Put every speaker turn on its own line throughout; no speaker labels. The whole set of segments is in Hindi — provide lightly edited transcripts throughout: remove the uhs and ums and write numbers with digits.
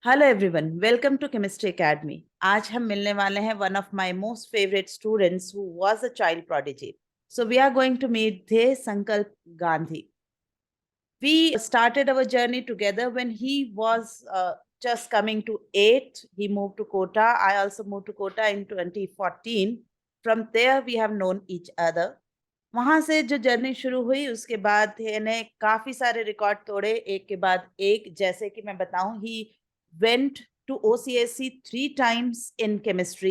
Hello everyone, welcome to chemistry academy. आज हम मिलने वाले हैं one of my most favourite students who was a child prodigy. So we are going to meet De Sankalp Gandhi. We started our journey together when he was just coming to 8. He moved to Kota. I also moved to Kota in 2014. From there we have known each other. वहां से जो जर्नी शुरू हुई उसके बाद ने काफी सारे रिकॉर्ड तोड़े एक के बाद एक। जैसे कि मैं बताऊं, he went to OCSC 3 times in chemistry,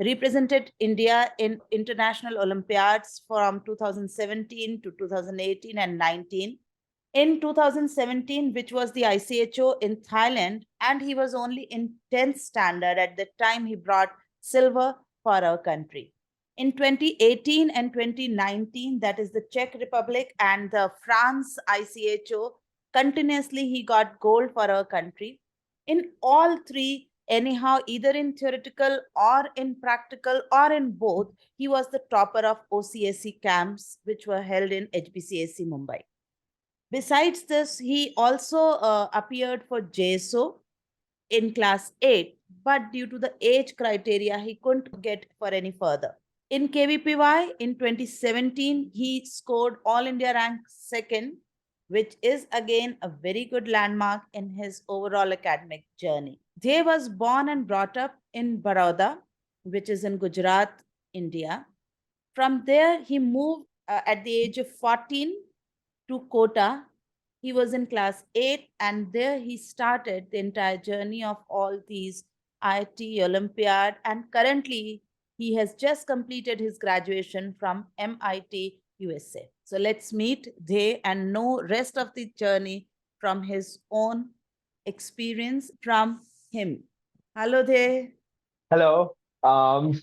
represented India in international Olympiads from 2017 to 2018 and 19. In 2017, which was the ICHO in Thailand, and he was only in 10th standard at the time, he brought silver for our country. In 2018 and 2019, that is the Czech Republic and the France ICHO, continuously he got gold for our country. In all three, anyhow, either in theoretical or in practical or in both, he was the topper of OCSC camps which were held in HBCAC Mumbai. Besides this, he also appeared for JSO in class 8, but due to the age criteria, he couldn't get for any further. In KVPY in 2017, he scored All India rank second, which is again a very good landmark in his overall academic journey. They was born and brought up in Baroda, which is in Gujarat, India. From there, he moved at the age of 14 to Kota. He was in class 8, and there he started the entire journey of all these IIT Olympiad. And currently, he has just completed his graduation from MIT USA. So let's meet Dey and know rest of the journey from his own experience from him. Hello, Dey.
Hello.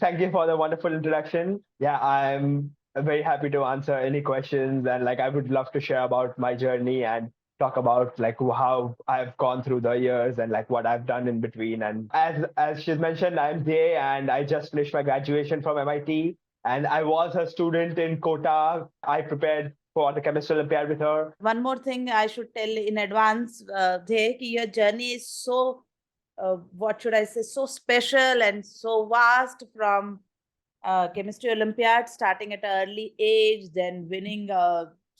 Thank you for the wonderful introduction. Yeah, I'm very happy to answer any questions, and like I would love to share about my journey and talk about like how I've gone through the years and like what I've done in between. And as she's mentioned, I'm Jay and I just finished my graduation from MIT and I was a student in Kota. I prepared for the chemistry Olympiad with her.
One more thing I should tell in advance, Dey, your journey is so what should I say, so special and so vast, from chemistry Olympiad, starting at an early age, then winning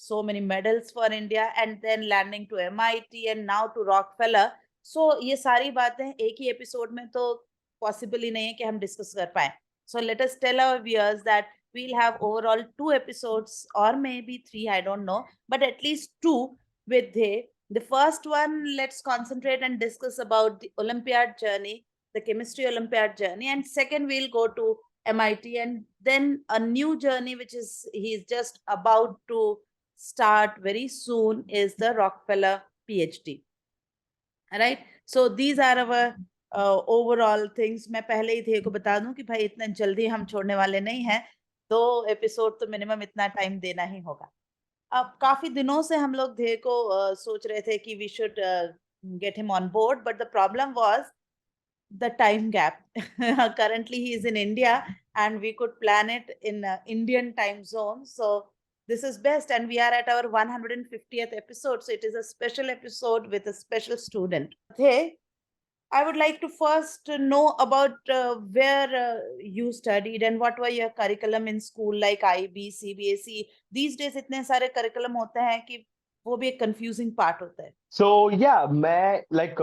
so many medals for India, and then landing to MIT and now to Rockefeller. So ये सारी बातें एक ही एपिसोड में तो पॉसिबल ही नहीं है कि हम डिस्कस कर पाए. So let us tell our viewers that we'll have overall 2 episodes or maybe 3, I don't know, but at least 2 with the first one. Let's concentrate and discuss about the Olympiad journey, the chemistry Olympiad journey, and second we'll go to MIT, and then a new journey which is he's just about to start very soon is the Rockefeller PhD. Right? So these are our overall things. मैं पहले ही थे को बता दूं कि भाई इतने जल्दी हम छोड़ने वाले नहीं हैं. 2 एपिसोड तो मिनिमम इतना टाइम देना ही होगा. अब काफी दिनों से हम लोग ध्येय को सोच रहे थे कि we should get him on board, but the problem was the time gap. Currently, he is in India, and we could plan it in Indian time zone. So this is best, and we are at our 150th episode. So it is a special episode with a special student. Hey, I would like to first know about where you studied and what were your curriculum in school, like IB, CBSE. These days, इतने सारे curriculum होते हैं कि वो भी एक confusing part होता है.
सो या मैं लाइक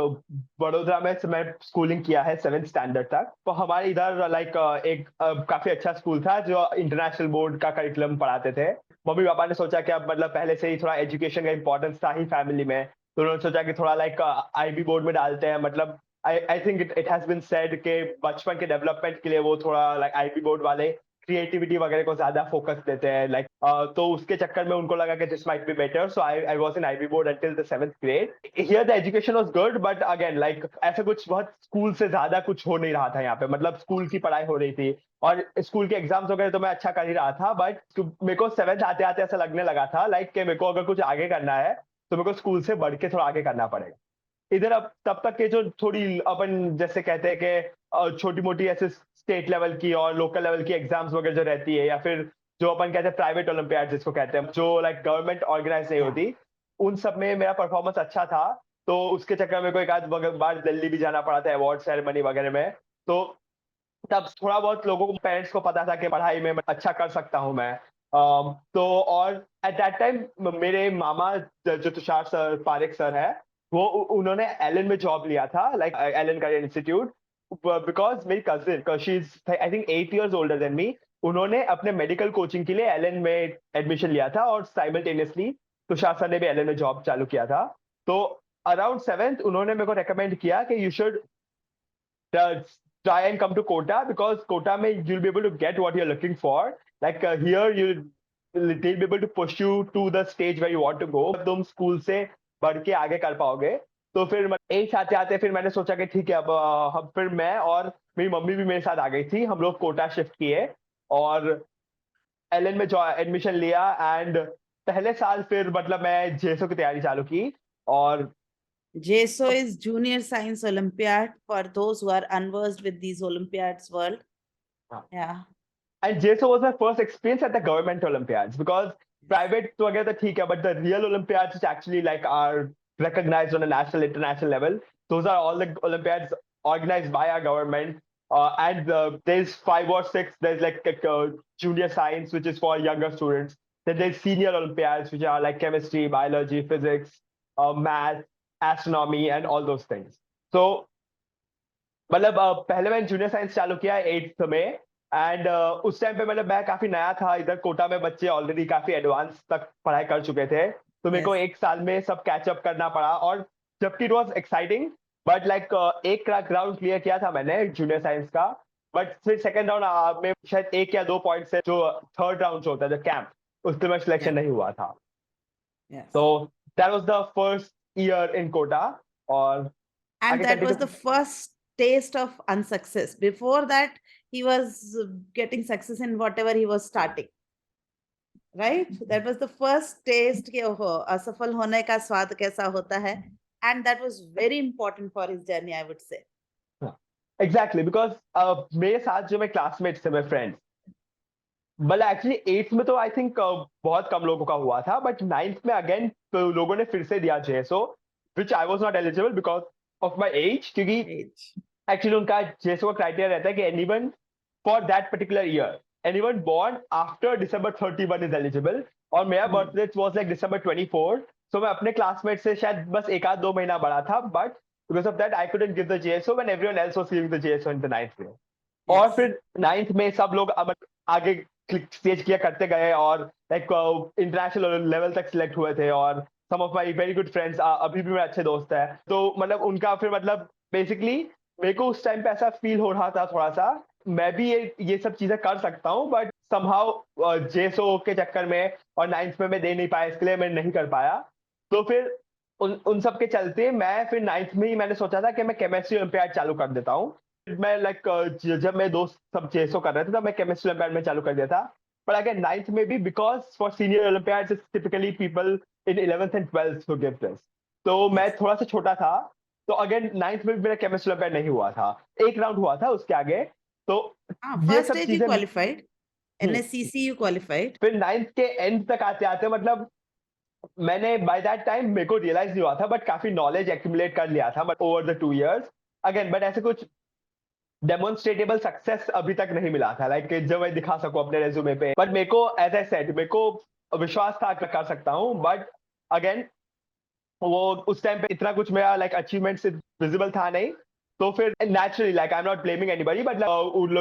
वडोदरा में मैं स्कूलिंग किया है 7th स्टैंडर्ड तक. तो हमारे इधर लाइक एक काफी अच्छा स्कूल था जो इंटरनेशनल बोर्ड का करिकुलम पढ़ाते थे. मम्मी पापा ने सोचा कि अब मतलब पहले से ही थोड़ा एजुकेशन का इंपॉर्टेंस था ही फैमिली में, तो उन्होंने सोचा कि थोड़ा लाइक आईबी बोर्ड में डालते हैं. मतलब I think it has been said के बचपन के डेवलपमेंट के लिए वो थोड़ा लाइक आईबी बोर्ड वाले क्रिएटिविटी वगैरह को ज्यादा फोकस देते हैं. लाइक तो उसके चक्कर में उनको लगा कि this might be better, so I was in IB board until the 7th grade. Here the education was good, but again like ऐसा कुछ बहुत स्कूल से ज्यादा कुछ हो नहीं रहा था यहाँ पे. मतलब स्कूल की पढ़ाई हो रही थी और स्कूल के एग्जाम्स वगैरह तो मैं अच्छा कर ही रहा था, बट मेरे को 7th आते आते ऐसा लगने लगा था लाइक कि मेरे को अगर कुछ आगे करना है तो मेरे को स्कूल से बढ़ के थोड़ा आगे करना पड़ेगा. इधर अब तब तक के जो थोड़ी अपन जैसे कहते हैं कि छोटी मोटी ऐसे स्टेट लेवल की और लोकल लेवल की एग्जाम्स वगैरह जो रहती है, या फिर जो अपन कहते हैं प्राइवेट ओलंपियाड जिसको कहते हैं, जो लाइक गवर्नमेंट ऑर्गेनाइज नहीं
Yeah.
होती, उन सब में मेरा परफॉर्मेंस अच्छा था. तो उसके चक्कर में कोई एक आध बार दिल्ली भी जाना पड़ा था अवार्ड सेरेमनी वगैरह में। तो तब थोड़ा बहुत लोगों को, पेरेंट्स को पता था कि पढ़ाई में मैं अच्छा कर सकता हूँ मैं। तो और एट दैट टाइम मेरे मामा जो तुषार सर, पारेख सर है, वो उन्होंने एलन में जॉब लिया था, like Allen career institute, because मेरी cousin, she is I think 8 years older than me, उन्होंने अपने मेडिकल कोचिंग के लिए एलन में एडमिशन लिया था, और साइमल्टेनियसली तुषार सर ने भी एलन में जॉब चालू किया था। तो अराउंड 7th उन्होंने मेरे को रेकमेंड किया कि you should try and come to Kota, because Kota mein you'll be able to get what you're looking for. Like here they'll be able to push you to the stage where you want to go. तुम स्कूल से बढ़ के आगे कर पाओगे। तो फिर एक साथ आते फिर मैंने सोचा कि ठीक है, अब हम फिर मैं और मेरी मम्मी भी मेरे साथ आ गई थी, हम लोग कोटा शिफ्ट किए और एलएन में एडमिशन लिया। एंड पहले साल फिर मतलब मैं जेएसओ की तैयारी चालू की। और
JSO is Junior Science Olympiad for those who are unversed with these Olympiads world. Yeah.
And JSO was my first experience at the government Olympiads, because private together theek hai, but the real Olympiads which actually like are recognized on a national, international level, those are all the Olympiads organized by our government. And there's 5 or 6. There's like junior science, which is for younger students. Then there's senior Olympiads, which are like chemistry, biology, physics, math, astronomy, and all those things. So मतलब पहले मैंने जूनियर साइंस चालू किया 8th में। एंड उस टाइम पे मतलब मैं काफी नया था इधर, कोटा में बच्चे ऑलरेडी काफी एडवांस तक पढ़ाई कर चुके थे, तो मेरे को
Yes.
एक साल में सब कैचअप करना पड़ा। और जबकि it was exciting, but like एक राउंड क्लियर किया था मैंने जूनियर साइंस का, बट फिर सेकेंड राउंड में शायद 1 या 2 पॉइंट से जो थर्ड राउंड जो होता है, जो कैंप, उसमें मैं सिलेक्शन
Yeah.
नहीं हुआ था।
Yes.
तो that was the first year in Kota. और
And
आगे
that was
continue.
the first taste of unsuccess. Before that, he was getting success in whatever he was starting. Right? That was the first taste कि ओहो असफल होने का स्वाद कैसा होता है. And that was very important for his journey, I would say.
Exactly, because मेरे साथ जो मेरे क्लासमेट्स थे, मेरे फ्रेंड्स, बट एक्चुअली 8th में तो आई थिंक बहुत कम लोगों का हुआ था, बट 9th में अगेन तो लोगों ने फिर से दिया JSO, which I was not eligible because of my age, क्योंकि
Age.
एक्चुअली उनका जेएसओ का क्राइटेरिया रहता है कि anyone for that particular year, anyone born after December 31 is eligible. और मेरा birthday was like December 24, so मैं अपने क्लासमेट से शायद बस 1 आध 2 महीना बड़ा था, but because of that I couldn't give the JSO when everyone else was giving the JSO in the 9th में। और
Yes.
फिर 9th में सब लोग अब आगे स्टेज किया करते गए, और लाइक इंटरनेशनल लेवल तक सिलेक्ट हुए थे। और some of my very good friends अभी भी मेरे अच्छे दोस्त है, तो मतलब उनका फिर मतलब बेसिकली मेरे को उस टाइम पे ऐसा फील हो रहा था थोड़ा सा, मैं भी ये सब चीजें कर सकता हूँ, बट समहाउ जेएसओ के चक्कर में और 9th में मैं दे नहीं पाया, इसके लिए मैं नहीं कर पाया। तो फिर उन सब के चलते मैं फिर 9th में ही मैंने सोचा था कि मैं केमिस्ट्री ओलंपियाड चालू कर देता हूँ। मैं लाइक जब मेरे दोस्त सब जेएसओ कर रहे थे, तब मैं केमिस्ट्री ओलंपियाड में चालू कर दिया था। पर अगेन 9th में भी, because for senior Olympiads it's typically people in 11th and 12th who give this, तो मैं थोड़ा सा छोटा था, तो अगेन 9th में भी मेरा केमिस्ट्री ओलंपियाड नहीं हुआ था, एक राउंड हुआ था उसके आगे। तो ये
First
सब
stage you
चीजें
qualified. NSCC you qualified.
फिर 9th के एंड तक आते आते मतलब मैंने बाय दैट टाइम मेरे को रियलाइज नहीं हुआ था, बट काफी नॉलेज एक्यूमुलेट कर लिया था, but over the 2 years again, but ऐसे कुछ डेमोन्स्ट्रेटेबल सक्सेस अभी तक नहीं मिला था, लाइक जो मैं दिखा सकूं अपने रेज्यूमे पे। बट मेरे को एज आई सेड, मेरे को विश्वास था कि कर सकता हूं, बट अगेन वो उस टाइम पे इतना कुछ मेरा लाइक अचीवमेंट विजिबल था नहीं। तो फिर naturally like I am not blaming anybody, but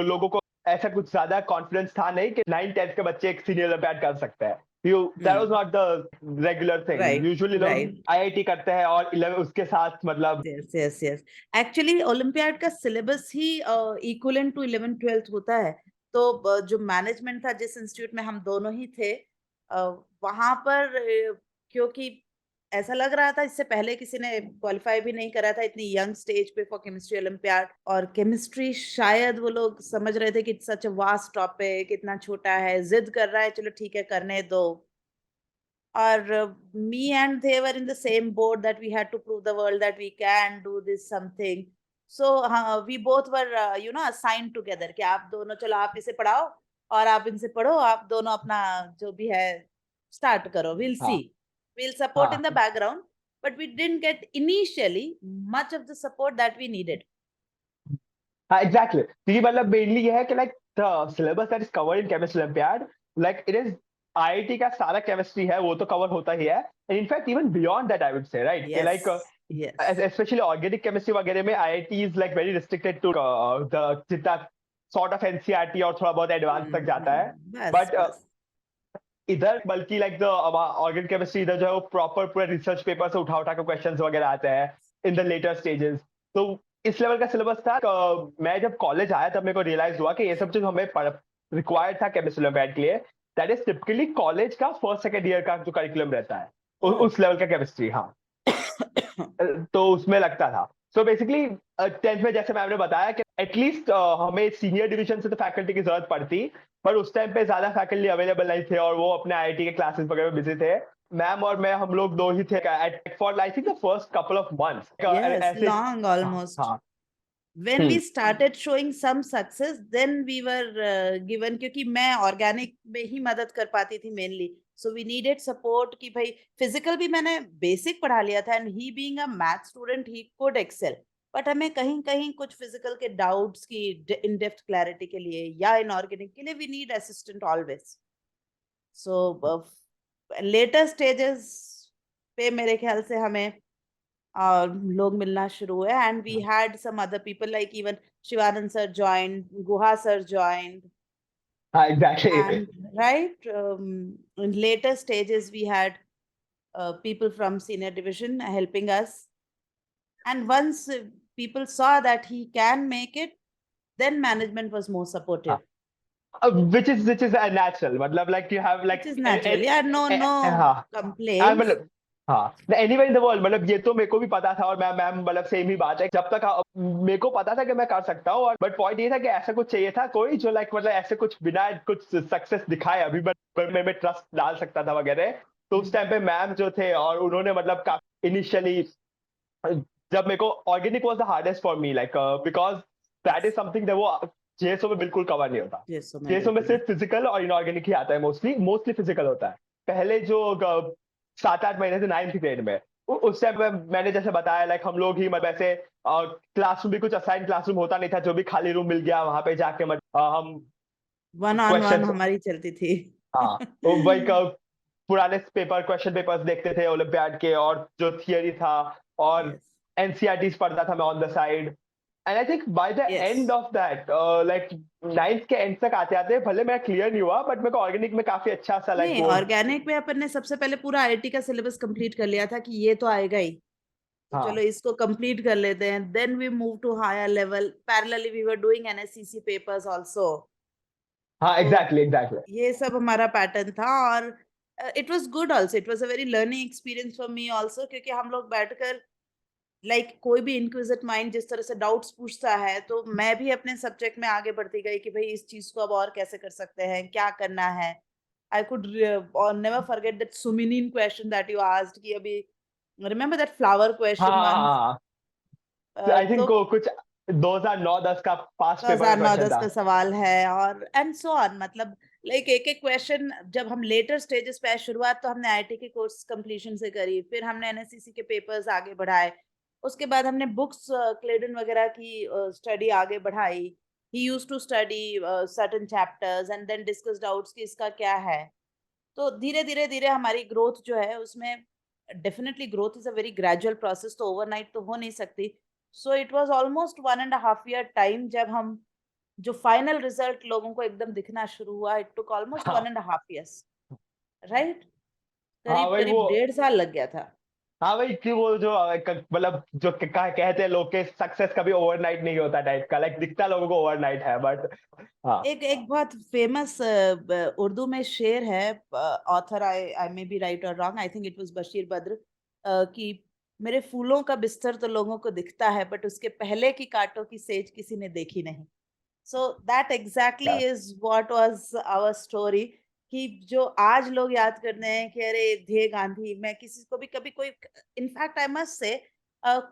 लोगों को ऐसा कुछ ज्यादा कॉन्फिडेंस था नहीं कि 9th-10th के बच्चे एक सीनियर ओलंपियाड कर सकते हैं। That was not the regular thing,
Right.
Usually लोग
Right.
आईआईटी करते हैं और 11 उसके साथ मतलब
Yes, yes, yes. Actually, Olympiad का syllabus he equivalent to 11th-12th होता है. तो जो मैनेजमेंट था जिस इंस्टीट्यूट में हम दोनों ही थे, वहां पर क्योंकि ऐसा लग रहा था इससे पहले किसी ने क्वालिफाई भी नहीं करा था इतनी यंग स्टेज पे फॉर केमिस्ट्री ओलंपियाड, और केमिस्ट्री शायद वो लोग समझ रहे थे कि it's such a vast topic, इतना छोटा है, जिद कर रहा है, चलो ठीक है करने दो। Or me and they were in the same boat that we had to prove the world that we can do this something. So we both were assigned together कि आप दोनों चलो आप इसे पढ़ाओ और आप इनसे पढ़ो, आप दोनों अपना जो भी है स्टार्ट करो, we'll
हाँ
see, we'll support in the
हाँ
background, but we didn't get initially much of the support that we needed.
हाँ, एग्जैक्टली क्योंकि मतलब मेनली ये है कि like the syllabus that is covered in chemistry olympiad like it is IIT का सारा केमिस्ट्री है वो तो कवर होता ही है and in fact even beyond that I would से राइट कि like
Yes.
especially organic chemistry वगैरह में IIT is like very restricted to the जितना sort of NCERT और थोड़ा बहुत एडवांस तक जाता है
बस
बट
बस
इधर बल्कि लाइक द ऑर्गेनिक केमिस्ट्री इधर जो है वो प्रॉपर पूरे रिसर्च पेपर से उठा उठा के क्वेश्चंस वगैरह आते हैं इन द लेटर स्टेजेस तो इस लेवल का सिलेबस था मैं जब कॉलेज आया तब मेरे को रियलाइज हुआ कि ये सब चीज हमें रिक्वायर्ड था केमिस्ट्री ओलंपियाड के लिए दैट इज टिपिकली कॉलेज का फर्स्ट सेकंड ईयर का जो करिकुलम रहता है उस लेवल का केमिस्ट्री हाँ तो उसमें लगता था सो बेसिकली 10th में जैसे मैम ने बताया कि एटलीस्ट हमें सीनियर डिवीजन से तो फैकल्टी की जरूरत पड़ती पर उस टाइम पे ज्यादा फैकल्टी अवेलेबल नहीं थे और वो अपने आईआईटी के क्लासेस वगैरह में बिजी थे मैम और मैं हम लोग दो ही थे for I think the first couple of months
yes,
ऐसे
long
हाँ
almost.
हाँ
When we started showing some success, then we were given क्योंकि मैं ऑर्गेनिक में ही मदद कर पाती थी mainly so we needed support कि भाई फिजिकल भी मैंने बेसिक पढ़ा लिया था and he being a math student he could excel but हमें कहीं कहीं कुछ फिजिकल के डाउट्स की इन डेप्थ क्लैरिटी के लिए या इन ऑर्गेनिक के लिए we need assistant always so later stages पे मेरे ख्याल से हमें लोग मिलना शुरू हुए and we had some other people like even Shivanand sir joined Guha sir joined
हाँ exactly
and right in later stages we had people from senior division helping us and once people saw that he can make it then management was more supportive
which is natural मतलब like you have like
which is natural yeah no
हाँ
complaints
मतलब हाँ एनीवेयर इन द वर्ल्ड मतलब ये तो मेरे को भी पता था और मैम मतलब सेम ही बात है जब तक मेरे को पता था कि मैं कर सकता हूँ और बट पॉइंट ये था कि ऐसा कुछ चाहिए था कोई जो लाइक मतलब ऐसे कुछ बिना कुछ सक्सेस दिखाए अभी बट मैं ट्रस्ट डाल सकता था वगैरह तो उस टाइम पे मैम जो थे और उन्होंने मतलब इनिशियली जब मेरे को organic was the hardest for me like because that is something that वो जेएसओ में बिल्कुल कवर नहीं होता
yes so
जेएसओ में
बिल्कुल
सिर्फ फिजिकल और इनऑर्गेनिक ही आता है मोस्टली फिजिकल होता है पहले जो 7-8 महीने से 9th ग्रेड में उस टाइम मैंने जैसे बताया लाइक हम लोग ही मतलब ऐसे क्लासरूम भी कुछ असाइन क्लासरूम होता नहीं था जो भी खाली रूम मिल गया वहां पे जाके हम
one on one
क्वेश्चन
हमारी चलती थी
हाँ तो वही पुराने क्वेश्चन पेपर्स देखते थे ओलंपियाड के और जो थियरी था और
yes
एनसीईआरटी पढ़ता था मैं on the side and I think by the
yes
end of that like 9th के एंड तक आते आते भले मैं क्लियर नहीं हुआ बट मेरे को ऑर्गेनिक में काफी अच्छा सा लाइक
नहीं
वो
ऑर्गेनिक में अपन ने सबसे पहले पूरा आईआईटी का सिलेबस कंप्लीट कर लिया था कि ये तो आएगा ही तो
हाँ
चलो इसको कंप्लीट कर लेते हैं then we move to higher level parallelly we were doing NSCC papers also
हाँ
तो
एग्जैक्टली
ये सब हमारा पैटर्न था और it was good also it was a very learning experience for me also क्योंकि हम लोग बैठकर कोई भी इंक्विजिट माइंड जिस तरह से डाउट्स पूछता है तो मैं भी अपने सब्जेक्ट में आगे बढ़ती गई कि भाई इस चीज को अब और कैसे कर सकते हैं क्या करना है I could never forget that सुमिनिन क्वेश्चन दैट यू आस्क्ड कि अभी remember that flower question once
हाँ आई
तो
थिंक वो कुछ 2009-10 का पास्ट पेपर का क्वेश्चन
2009-10
था
का सवाल है और एंड सो ऑन मतलब एक एक क्वेश्चन जब हम लेटर स्टेजेस पे आए शुरुआत तो हमने आईआईटी के कोर्स कंप्लीशन से करी फिर हमने एनएससीसी के पेपर्स आगे बढ़ाए उसके बाद हमने बुक्स क्लेडन वगैरह की स्टडी आगे बढ़ाई he used to study certain chapters and then discussed outs कि इसका क्या है तो धीरे धीरे धीरे हमारी ग्रोथ जो है उसमें definitely growth is a very gradual process तो ओवरनाइट तो हो नहीं सकती so it was almost 1.5 year time जब हम जो फाइनल रिजल्ट लोगों को एकदम दिखना शुरू हुआ इट टुक ऑलमोस्ट
हाँ
1.5 years राइट
हाँ
करीब
वही
करीब
वो
1.5 साल लग गया था
हाँ भाई कि वो जो मतलब जो कहते हैं लोग के सक्सेस कभी ओवरनाइट नहीं होता टाइप का लाइक दिखता लोगों को ओवरनाइट है बट हाँ
एक एक बहुत फेमस उर्दू में शेर है author I I may be right और wrong I think it was Bashir Badr कि मेरे फूलों का बिस्तर तो लोगों को दिखता है बट उसके पहले की कांटों की सेज किसी ने देखी नहीं so that exactly is what was our story कि जो आज लोग याद करते हैं कि अरे ध्येय गांधी मैं किसी को भी कभी कोई इनफैक्ट आई मस्ट से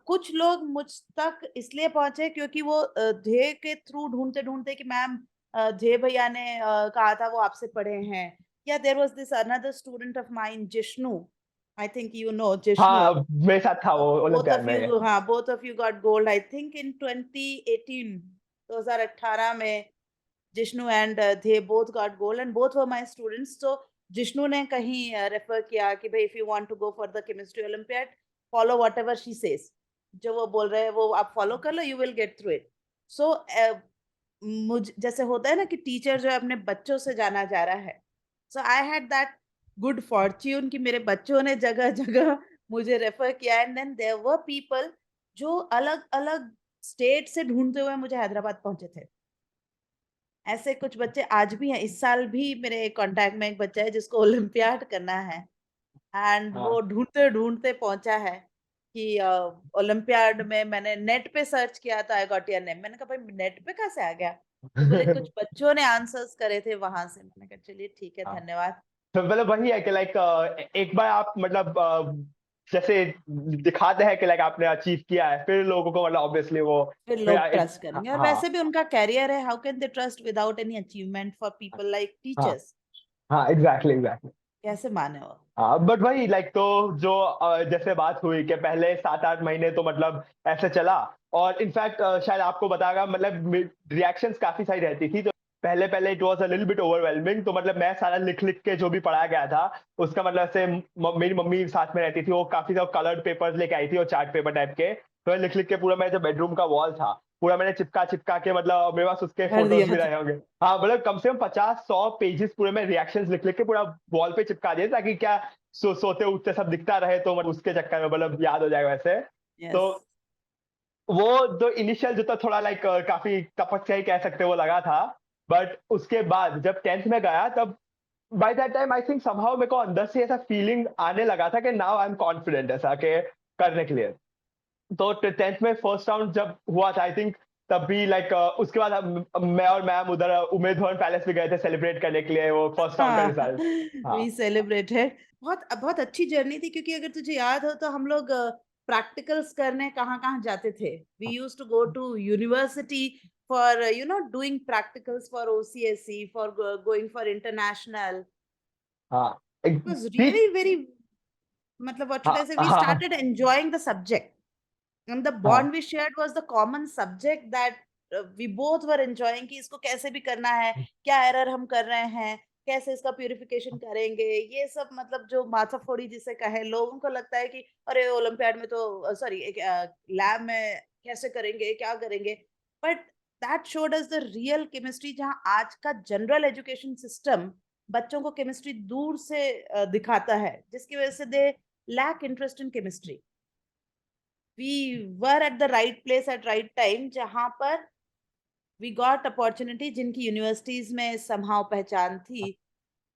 कुछ लोग मुझ तक इसलिए पहुंचे क्योंकि वो ध्येय के थ्रू ढूंढते ढूंढते कि मैम जय भैया ने कहा था वो आपसे पढ़े हैं या there was this another student of mine Jishnu I think you know Jishnu.
हाँ मेरे साथ था वो
Both
ओलंपियाड
of
में।
you, हाँ, both of you got gold. I think in 2018, 2018 में Jishnu and they both got gold and both were my students. So Jishnu ने कहीं रेफर किया कि भाई if you want to go for the chemistry Olympiad, follow whatever she says. जो वो बोल रहे हैं वो आप फॉलो कर लो, you will get through it. So मुझ जैसे होता है ना कि टीचर जो है अपने बच्चों से जाना जा रहा है. So I had that good fortune कि मेरे बच्चों ने जगह जगह मुझे रेफर किया and then there were people जो अलग अलग स्टेट से ढूंढते हुए मुझे हैदराबाद पहुंचे थे. ऐसे कुछ बच्चे आज भी हैं. इस साल भी मेरे कांटेक्ट में एक बच्चा है जिसको ओलंपियाड करना है एंड वो
हाँ
ढूंढते ढूंढते पहुंचा है कि ओलंपियाड में मैंने नेट पे सर्च किया था, आई गॉट योर नेम. मैंने कहा भाई नेट पे कहाँ से आ गया? तो बोले कुछ बच्चों ने आंसर्स करे थे वहां से. मैंने कहा चलिए ठीक है,
हाँ।
धन्यवाद.
तो मतलब वही है कि लाइक एक बार आप मतलब जैसे दिखाते हैं कि लाइक आपने अचीव किया है, फिर लोगों को मतलब ऑब्वियसली वो
फिर
फिर
लोग
एक
ट्रस्ट करेंगे और
हाँ
वैसे भी उनका कैरियर है. How can they trust without any achievement for people like
हाँ
टीचर्स?
हाँ एग्जैक्टली एग्जैक्टली।
कैसे माने वो?
हाँ बट वही लाइक तो जो जैसे बात हुई कि पहले 7-8 महीने तो मतलब ऐसे चला, और इनफैक्ट शायद आपको बतागा मतलब रिएक्शंस काफी सारी रहती थी, तो पहले पहले it was a little bit overwhelming, तो मतलब मैं सारा लिख लिख के जो भी पढ़ाया गया था उसका मतलब से मेरी मम्मी साथ में रहती थी, वो काफी सारे कलर्ड पेपर्स लेके आई थी और चार्ट पेपर टाइप के, तो लिख लिख के पूरा मेरा जो बेडरूम का वॉल था पूरा मैंने चिपका चिपका के मतलब मेरे पास उसके
भर
फोटोज
दिया
भी
था.
रहे होंगे। हाँ मतलब कम से कम 50-100 पेजेस पूरे में रिएक्शंस लिख लिख के पूरा वॉल पे चिपका दिए, ताकि क्या सोते उठते सब दिखता रहे, तो मतलब उसके चक्कर में मतलब याद हो जाएगा वैसे। तो
यस.
वो जो इनिशियल जो था थोड़ा लाइक काफी तपस्या ही कह सकते वो लगा था, बट उसके बाद जब 10th में गया तब by that time I think somehow मेरे को अंदर से ऐसा फीलिंग आने लगा था कि नाउ आई एम कॉन्फिडेंट ऐसा के करने के लिए। तो 10th में फर्स्ट राउंड जब हुआ था आई थिंक, तब भी लाइक उसके बाद मैं और मैम उधर उमेद भवन पैलेस भी गए थे सेलिब्रेट करने के लिए वो फर्स्ट राउंड का
हाँ,
रिजल्ट। हाँ
वी सेलिब्रेटेड. बहुत बहुत अच्छी जर्नी थी क्योंकि अगर तुझे याद हो तो हम लोग प्रैक्टिकल्स करने कहाँ कहाँ जाते थे. We used to go to university for doing practicals for OCSC for going for international.
हाँ
इट वाज
ठीक
रियली वेरी, मतलब what should I
हाँ
say, we
हाँ
started enjoying the subject and the
हाँ
bond we shared was the common subject that we both were enjoying कि इसको कैसे भी करना है, क्या एरर हम कर रहे हैं, कैसे इसका प्यूरिफिकेशन करेंगे, ये सब मतलब जो माथाफोड़ी जिसे कहे. लोगों को लगता है कि अरे ओलंपियाड में तो सॉरी एक लैब में कैसे करेंगे, क्या करेंगे, but that showed us the real chemistry जहां आज का जनरल एजुकेशन सिस्टम बच्चों को केमिस्ट्री दूर से दिखाता है जिसकी वजह से they lack interest in chemistry. we were at the right place at right time जहां पर we got opportunity जिनकी यूनिवर्सिटीज में somehow पहचान थी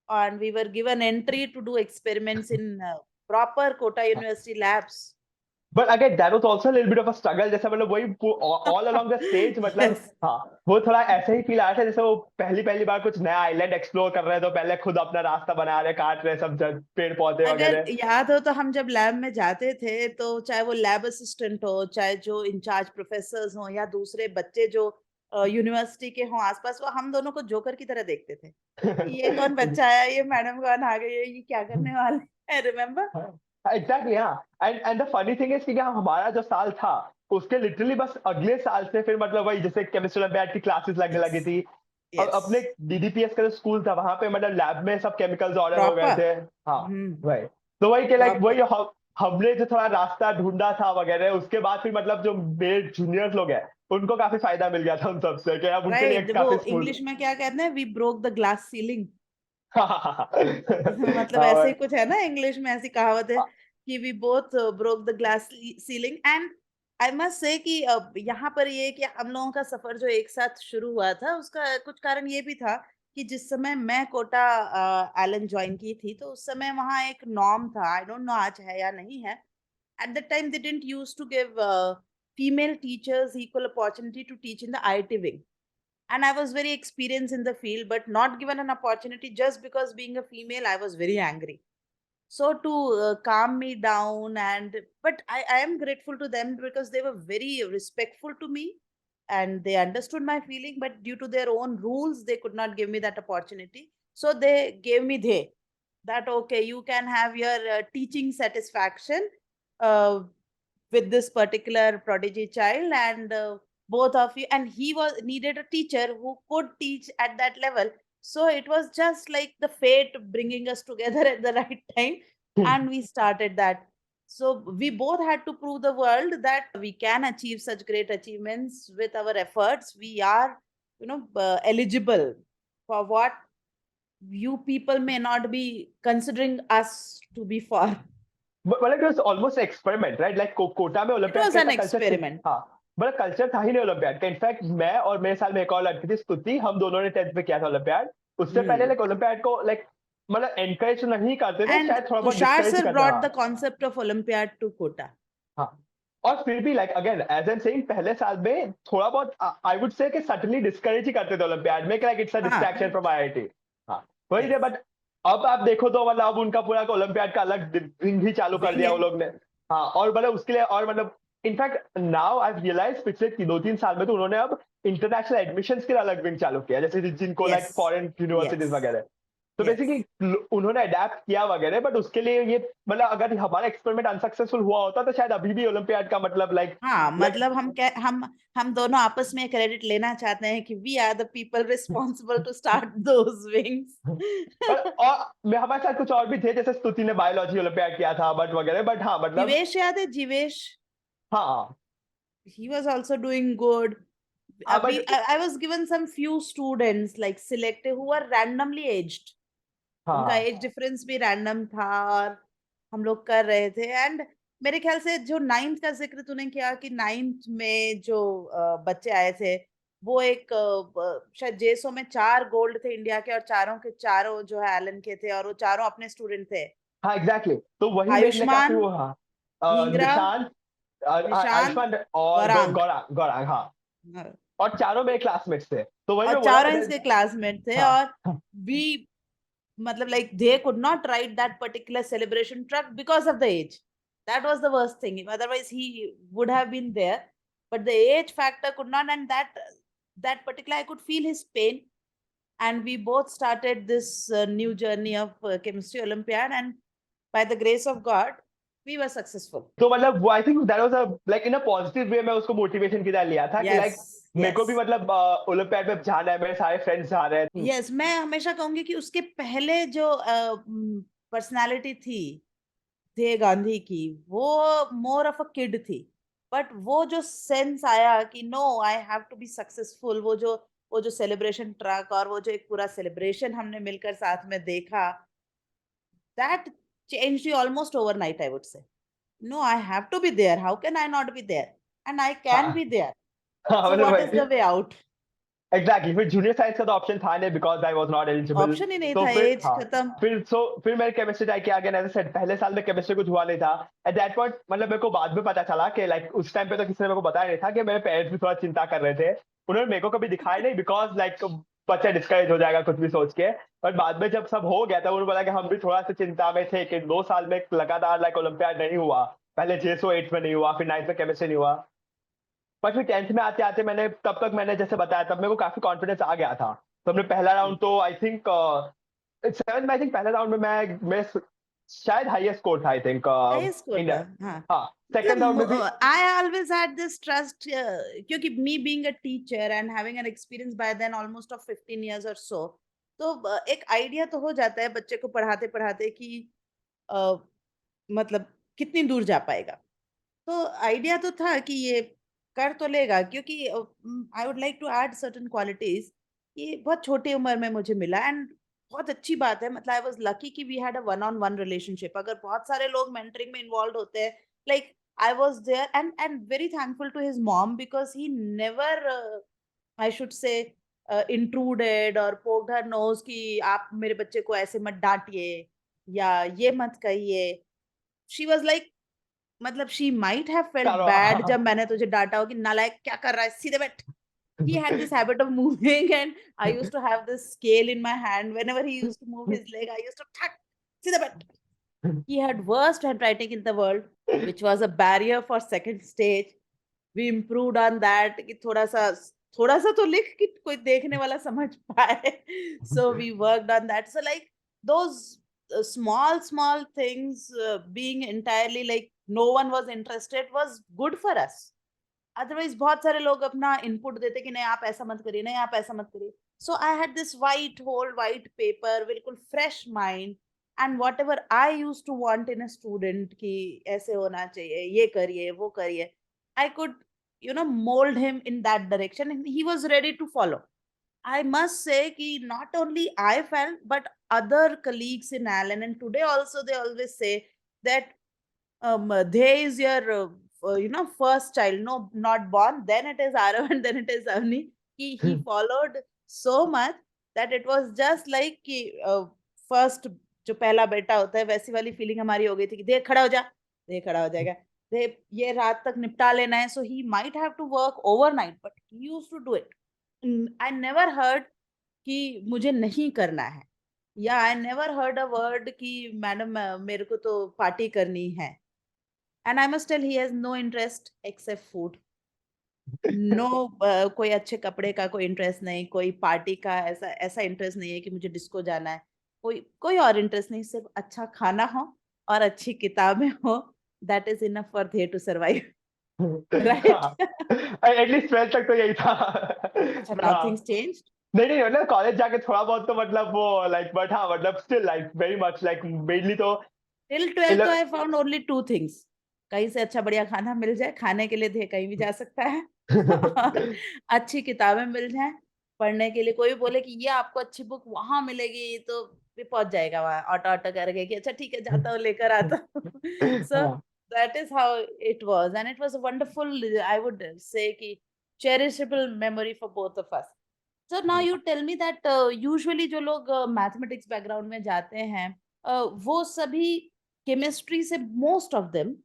and we were given entry to do experiments in proper Kota University labs.
But again that was also little bit of a struggle, जैसे मतलब वही ऑल अलोंग द स्टेज मतलब
Yes.
हाँ वो थोड़ा ऐसे ही फील आया था जैसे वो पहली पहली बार कुछ नया आइलैंड एक्सप्लोर कर रहे हैं, तो पहले खुद अपना रास्ता बना रहे, काट रहे सब पेड़ पौधे
अगर
वगैरह।
याद हो तो हम जब लैब में जाते थे तो चाहे वो लैब असिस्टेंट हो, चाहे जो इंचार्ज प्रोफेसर्स हो या दूसरे बच्चे जो यूनिवर्सिटी के हों आसपास, वो हम दोनों को जोकर की तरह देखते थे. ये कौन बच्चा आया, ये मैडम कौन आ गई है, ये क्या करने वाले हैं, रिमेम्बर?
एग्जैक्टली हाँ। And the funny thing is कि क्या हमारा जो साल था उसके लिटरली बस अगले साल से फिर मतलब वही जैसे केमिस्ट्री ओलंपियाड की क्लासेस लगने
यस.
लगी थी। अब
यस.
अपने डीडीपीएस का जो स्कूल था वहां पे मतलब लैब में सब केमिकल्स ऑर्डर हो गए
प्रॉपर.
थे। हाँ
हम्म.
वही तो वही के लाइक
प्रॉपर.
वही हमने जो थोड़ा रास्ता ढूंढा था वगैरह, उसके बाद फिर मतलब जो मेरे जूनियर्स लोग हैं उनको काफी फायदा मिल गया था उन सबसे, कि अब उनके लिए
राइट, वो
काफी स्मूथ।
इंग्लिश में क्या कहते हैं, we broke the glass ceiling.
हाँ
मतलब ऐसे ही कुछ है ना इंग्लिश में, ऐसी कहावत है कि we both broke the glass ceiling. And I must say कि यहाँ पर ये कि हम लोगों का सफर जो एक साथ शुरू हुआ था उसका कुछ कारण ये भी था कि जिस समय मैं कोटा एलन ज्वाइन की थी तो उस समय वहाँ एक नॉर्म था, आई डोंट नो आज है या नहीं है. At that time they didn't use to give female teachers equal opportunity to teach in the IT wing. And I was very experienced in the field but not given an opportunity just because being a female I was very angry. So to calm me down, and but I am grateful to them because they were very respectful to me and they understood my feeling, but due to their own rules they could not give me that opportunity, so they gave me that okay, you can have your teaching satisfaction uh, with this particular prodigy child, and both of you, and he was needed a teacher who could teach at that level. So it was just like the fate bringing us together at the right time, and we started that. So we both had to prove the world that we can achieve such great achievements with our efforts. We are, eligible for what you people may not be considering us to be for.
But it was almost an experiment, right? Like Kota में
It
ओलंपियाड
was
का
an
ऐसा कल्चर
experiment.
हाँ बड़ा कल्चर था ही नहीं ओलंपियाड का। इनफैक्ट मैं और मेरे साल में एक और लड़की थी स्तुति, हम दोनों ने 10th में किया था ओलंपियाड। उससे पहले
Hmm.
लाइक ओलंपियाड को लाइक मतलब एनकरेज नहीं करते थे,
And
शायद थोड़ा बहुत
Tushar
डिस्करेज
sir
करते
brought the
हाँ।
concept of Olympiad to Kota.
हाँ और फिर भी like again as am saying पहले साल में थोड़ा बहुत आई वुड से कि सटनली डिस्करेज ही करते थे ओलंपियाड में, लाइक इट्स अ
हाँ,
डिस्ट्रैक्शन फ्रॉम आईआईटी। हाँ वही थे,
yes.
बट अब आप देखो तो मतलब अब उनका पूरा ओलंपियाड का अलग विंग ही चालू कर
Wing
दिया वो
है.
लोग ने। हाँ और मतलब उसके लिए और मतलब इनफैक्ट नाउ आई रियलाइज पिछले 2-3 साल में तो उन्होंने अब इंटरनेशनल एडमिशंस के लिए अलग विंग चालू किया, जैसे जिनको like
Yes.
Foreign universities
Yes.
वगैरह। तो
Yes.
बेसिकली उन्होंने अडेप्ट किया वगैरह, बट उसके लिए ये मतलब अगर हमारा एक्सपेरिमेंट अनसक्सेसफुल हुआ होता तो शायद अभी भी ओलंपियाड का मतलब लाइक
हाँ,
लाइक
मतलब हम दोनों आपस में क्रेडिट लेना चाहते हैं कि we are the people responsible to start those wings.
और मैं हमारे साथ कुछ और भी थे, जैसे स्तुति ने बायोलॉजी ओलंपियाड किया था बट वगैरह, बट हाँ मतलब
जीवेश याद है? जीवेश,
हाँ
he was also doing good.
हाँ
We,
but
I was given some few students like selected who were randomly aged. उनका
हाँ
एज डिफरेंस भी रैंडम था, और हम लोग कर रहे थे। एंड मेरे ख्याल से जो नाइन्थ का जिक्र तूने किया कि नाइन्थ में जो बच्चे आए थे, वो एक शायद जेसो में 4 गोल्ड थे इंडिया के, और चारों के चारों जो है एलन के थे, और वो चारों अपने स्टूडेंट थे।
हाँ एग्जैक्टली तो वही मेरे लिए काफी
आयुष्मान,
वो हाँ
ढींगरा,
निशांत
निशांत,
आयुष्मान और
गौरांग,
गौरांग गौरांग हाँ।
हाँ,
और चारों मेरे क्लासमेट्स थे, तो वही
और
मैं बोला
चारों
था
इसके क्लासमेट थे।
हाँ
और we, matlab, like they could not ride that particular celebration truck because of the age. That was the worst thing. Otherwise he would have been there, but the age factor could not. And that particular, I could feel his pain. And we both started this new journey of chemistry olympiad, and by the grace of god we were successful.
तो मतलब वो आई think that was a like in a positive way मैं उसको मोटिवेशन की तरह लिया था कि लाइक
Yes,
मेरे को भी
yes.
मतलब ओलंपियाड में जाना है, मेरे सारे फ्रेंड्स जा रहे हैं।
यस, मैं हमेशा कहूंगी कि उसके पहले जो पर्सनालिटी थी थे गांधी की, वो मोर ऑफ अ किड थी। बट वो जो सेंस आया कि no, I have to be successful, वो जो सेलिब्रेशन ट्रक, और वो जो एक पूरा सेलिब्रेशन हमने मिलकर साथ में देखा, that changed you almost overnight, I would say. No, I have to be there, how can I not be there, and I can
हाँ
बी देयर।
हाँ
सो
मतलब
व्हाट इज
वही
द वे आउट?
एग्जैक्टली फिर जूनियर साइंस का तो ऑप्शन था नहीं because I was not eligible.
Option ही नहीं
तो
था,
फिर
एज
हाँ
खत्म।
फिर मैंने केमिस्ट्री ट्राई किया अगेन, एज आई सेड पहले साल में केमिस्ट्री कुछ हुआ नहीं था। एट दैट पॉइंट मतलब मेरे को बाद में पता चला कि लाइक उस टाइम पे तो किसी ने मेरे को बताया नहीं था कि मेरे पेरेंट्स भी थोड़ा चिंता कर रहे थे, उन्होंने मेरे को कभी दिखाया नहीं बिकॉज लाइक बच्चा डिस्करेज हो जाएगा कुछ भी सोच के। बट बाद में जब सब हो गया था उन्होंने बोला कि हम भी थोड़ा सा चिंता में थे कि 2 साल में लगातार लाइक ओलंपियाड नहीं हुआ, पहले जेसो 8 में नहीं हुआ, फिर 9th में केमिस्ट्री नहीं हुआ। बट फिर 10th में आते आते मैंने तब तक मैंने जैसे बताया तब मेरे को काफी कॉन्फिडेंस आ गया था। तो हमने पहला राउंड तो आई थिंक 7th में आई थिंक पहले राउंड में मैं शायद हाईएस्ट स्कोर था I think
highest score
India.
था, हाँ।
हाँ सेकंड राउंड में भी
मतलब I always had this trust, क्योंकि me being a teacher and having an experience by then almost of 15 years or so, तो एक आइडिया तो हो जाता है बच्चे को पढ़ाते पढ़ाते कि अ, मतलब कितनी दूर जा पाएगा। तो आइडिया तो था कि ये कर तो लेगा, क्योंकि I would like to add certain qualities. ये बहुत छोटी उम्र में मुझे मिला, एंड बहुत अच्छी बात है। मतलब आई वाज लकी कि we had a one on one relationship. अगर बहुत सारे लोग मेंटरिंग में इन्वॉल्व होते हैं, like I was there, and very thankful to his mom because he never, I should say, intruded और पोक्ड हर नोज कि आप मेरे बच्चे को ऐसे मत डांटिए या ये मत कहिए। शी वाज लाइक, मतलब शी माइट हैव फेल्ट
चारों
बैड
हाँ
जब मैंने तुझे डांटा हो कि नालायक क्या कर रहा है, सीधे बैठ। He had this habit of moving, and I used to have this scale in my hand. Whenever he used to move his leg, I used to thak, सीधे बैठ। He had worst handwriting in the world, which was a barrier for second stage. We improved on that कि थोड़ा सा तो लिख कि कोई देखने वाला समझ पाए। So we worked on that. So like those small things being entirely like no one was interested was good for us. Otherwise बहुत सारे लोग अपना इनपुट देते कि नहीं आप ऐसा मत करिए, नहीं आप ऐसा मत करिए. So I had this white whole white paper, बिल्कुल fresh mind, and whatever I use to want in a student कि ऐसे होना चाहिए, ये करिए वो करिए, I could mould him in that direction and he was ready to follow. I must say कि not only I felt but other colleagues in Allen, and today also they always say that there is your first child, no, not born, then it is Arav and then it is Avni. He followed so much that it was just like कि first जो पहला बेटा होता है वैसी वाली फीलिंग हमारी हो गई थी कि देख खड़ा हो जा, देख खड़ा हो जाएगा, दे ये रात तक निपटा लेना है. So he might have to work overnight but he used to do it. I never heard कि मुझे नहीं करना है, या I never heard a word कि मैडम मेरे को तो पार्टी करनी है. And I must tell he has no interest except food. No कोई अच्छे कपड़े का कोई इंटरेस्ट नहीं, कोई पार्टी का ऐसा ऐसा इंटरेस्ट नहीं है कि मुझे डिस्को जाना है, कोई कोई और इंटरेस्ट नहीं, सिर्फ अच्छा खाना हो और अच्छी किताबें हो. That is enough for there to survive. Right.
At least 12th तक तो यही था.
अच्छा, नाउ
हाँ.
Things changed.
नहीं नहीं मतलब कॉलेज जाके थोड़ा बहुत तो मतलब वो लाइक बट हाँ मतलब still like very much like mainly तो
टिल 12th तो I found only two things. कहीं से अच्छा बढ़िया खाना मिल जाए, खाने के लिए थे कहीं भी जा सकता है. और अच्छी किताबें मिल जाएं पढ़ने के लिए. कोई भी बोले कि ये आपको अच्छी बुक वहां मिलेगी तो भी पहुंच जाएगा वहां ऑटो ऑटो करके कि अच्छा ठीक है जाता हूँ लेकर आता हूँ. सो
हाँ.
That is how it was, and it was a wonderful, I would say कि cherishable memory for both of us. So now you tell me that usually जो लोग मैथमेटिक्स बैकग्राउंड में जाते हैं वो सभी केमिस्ट्री से, मोस्ट ऑफ देम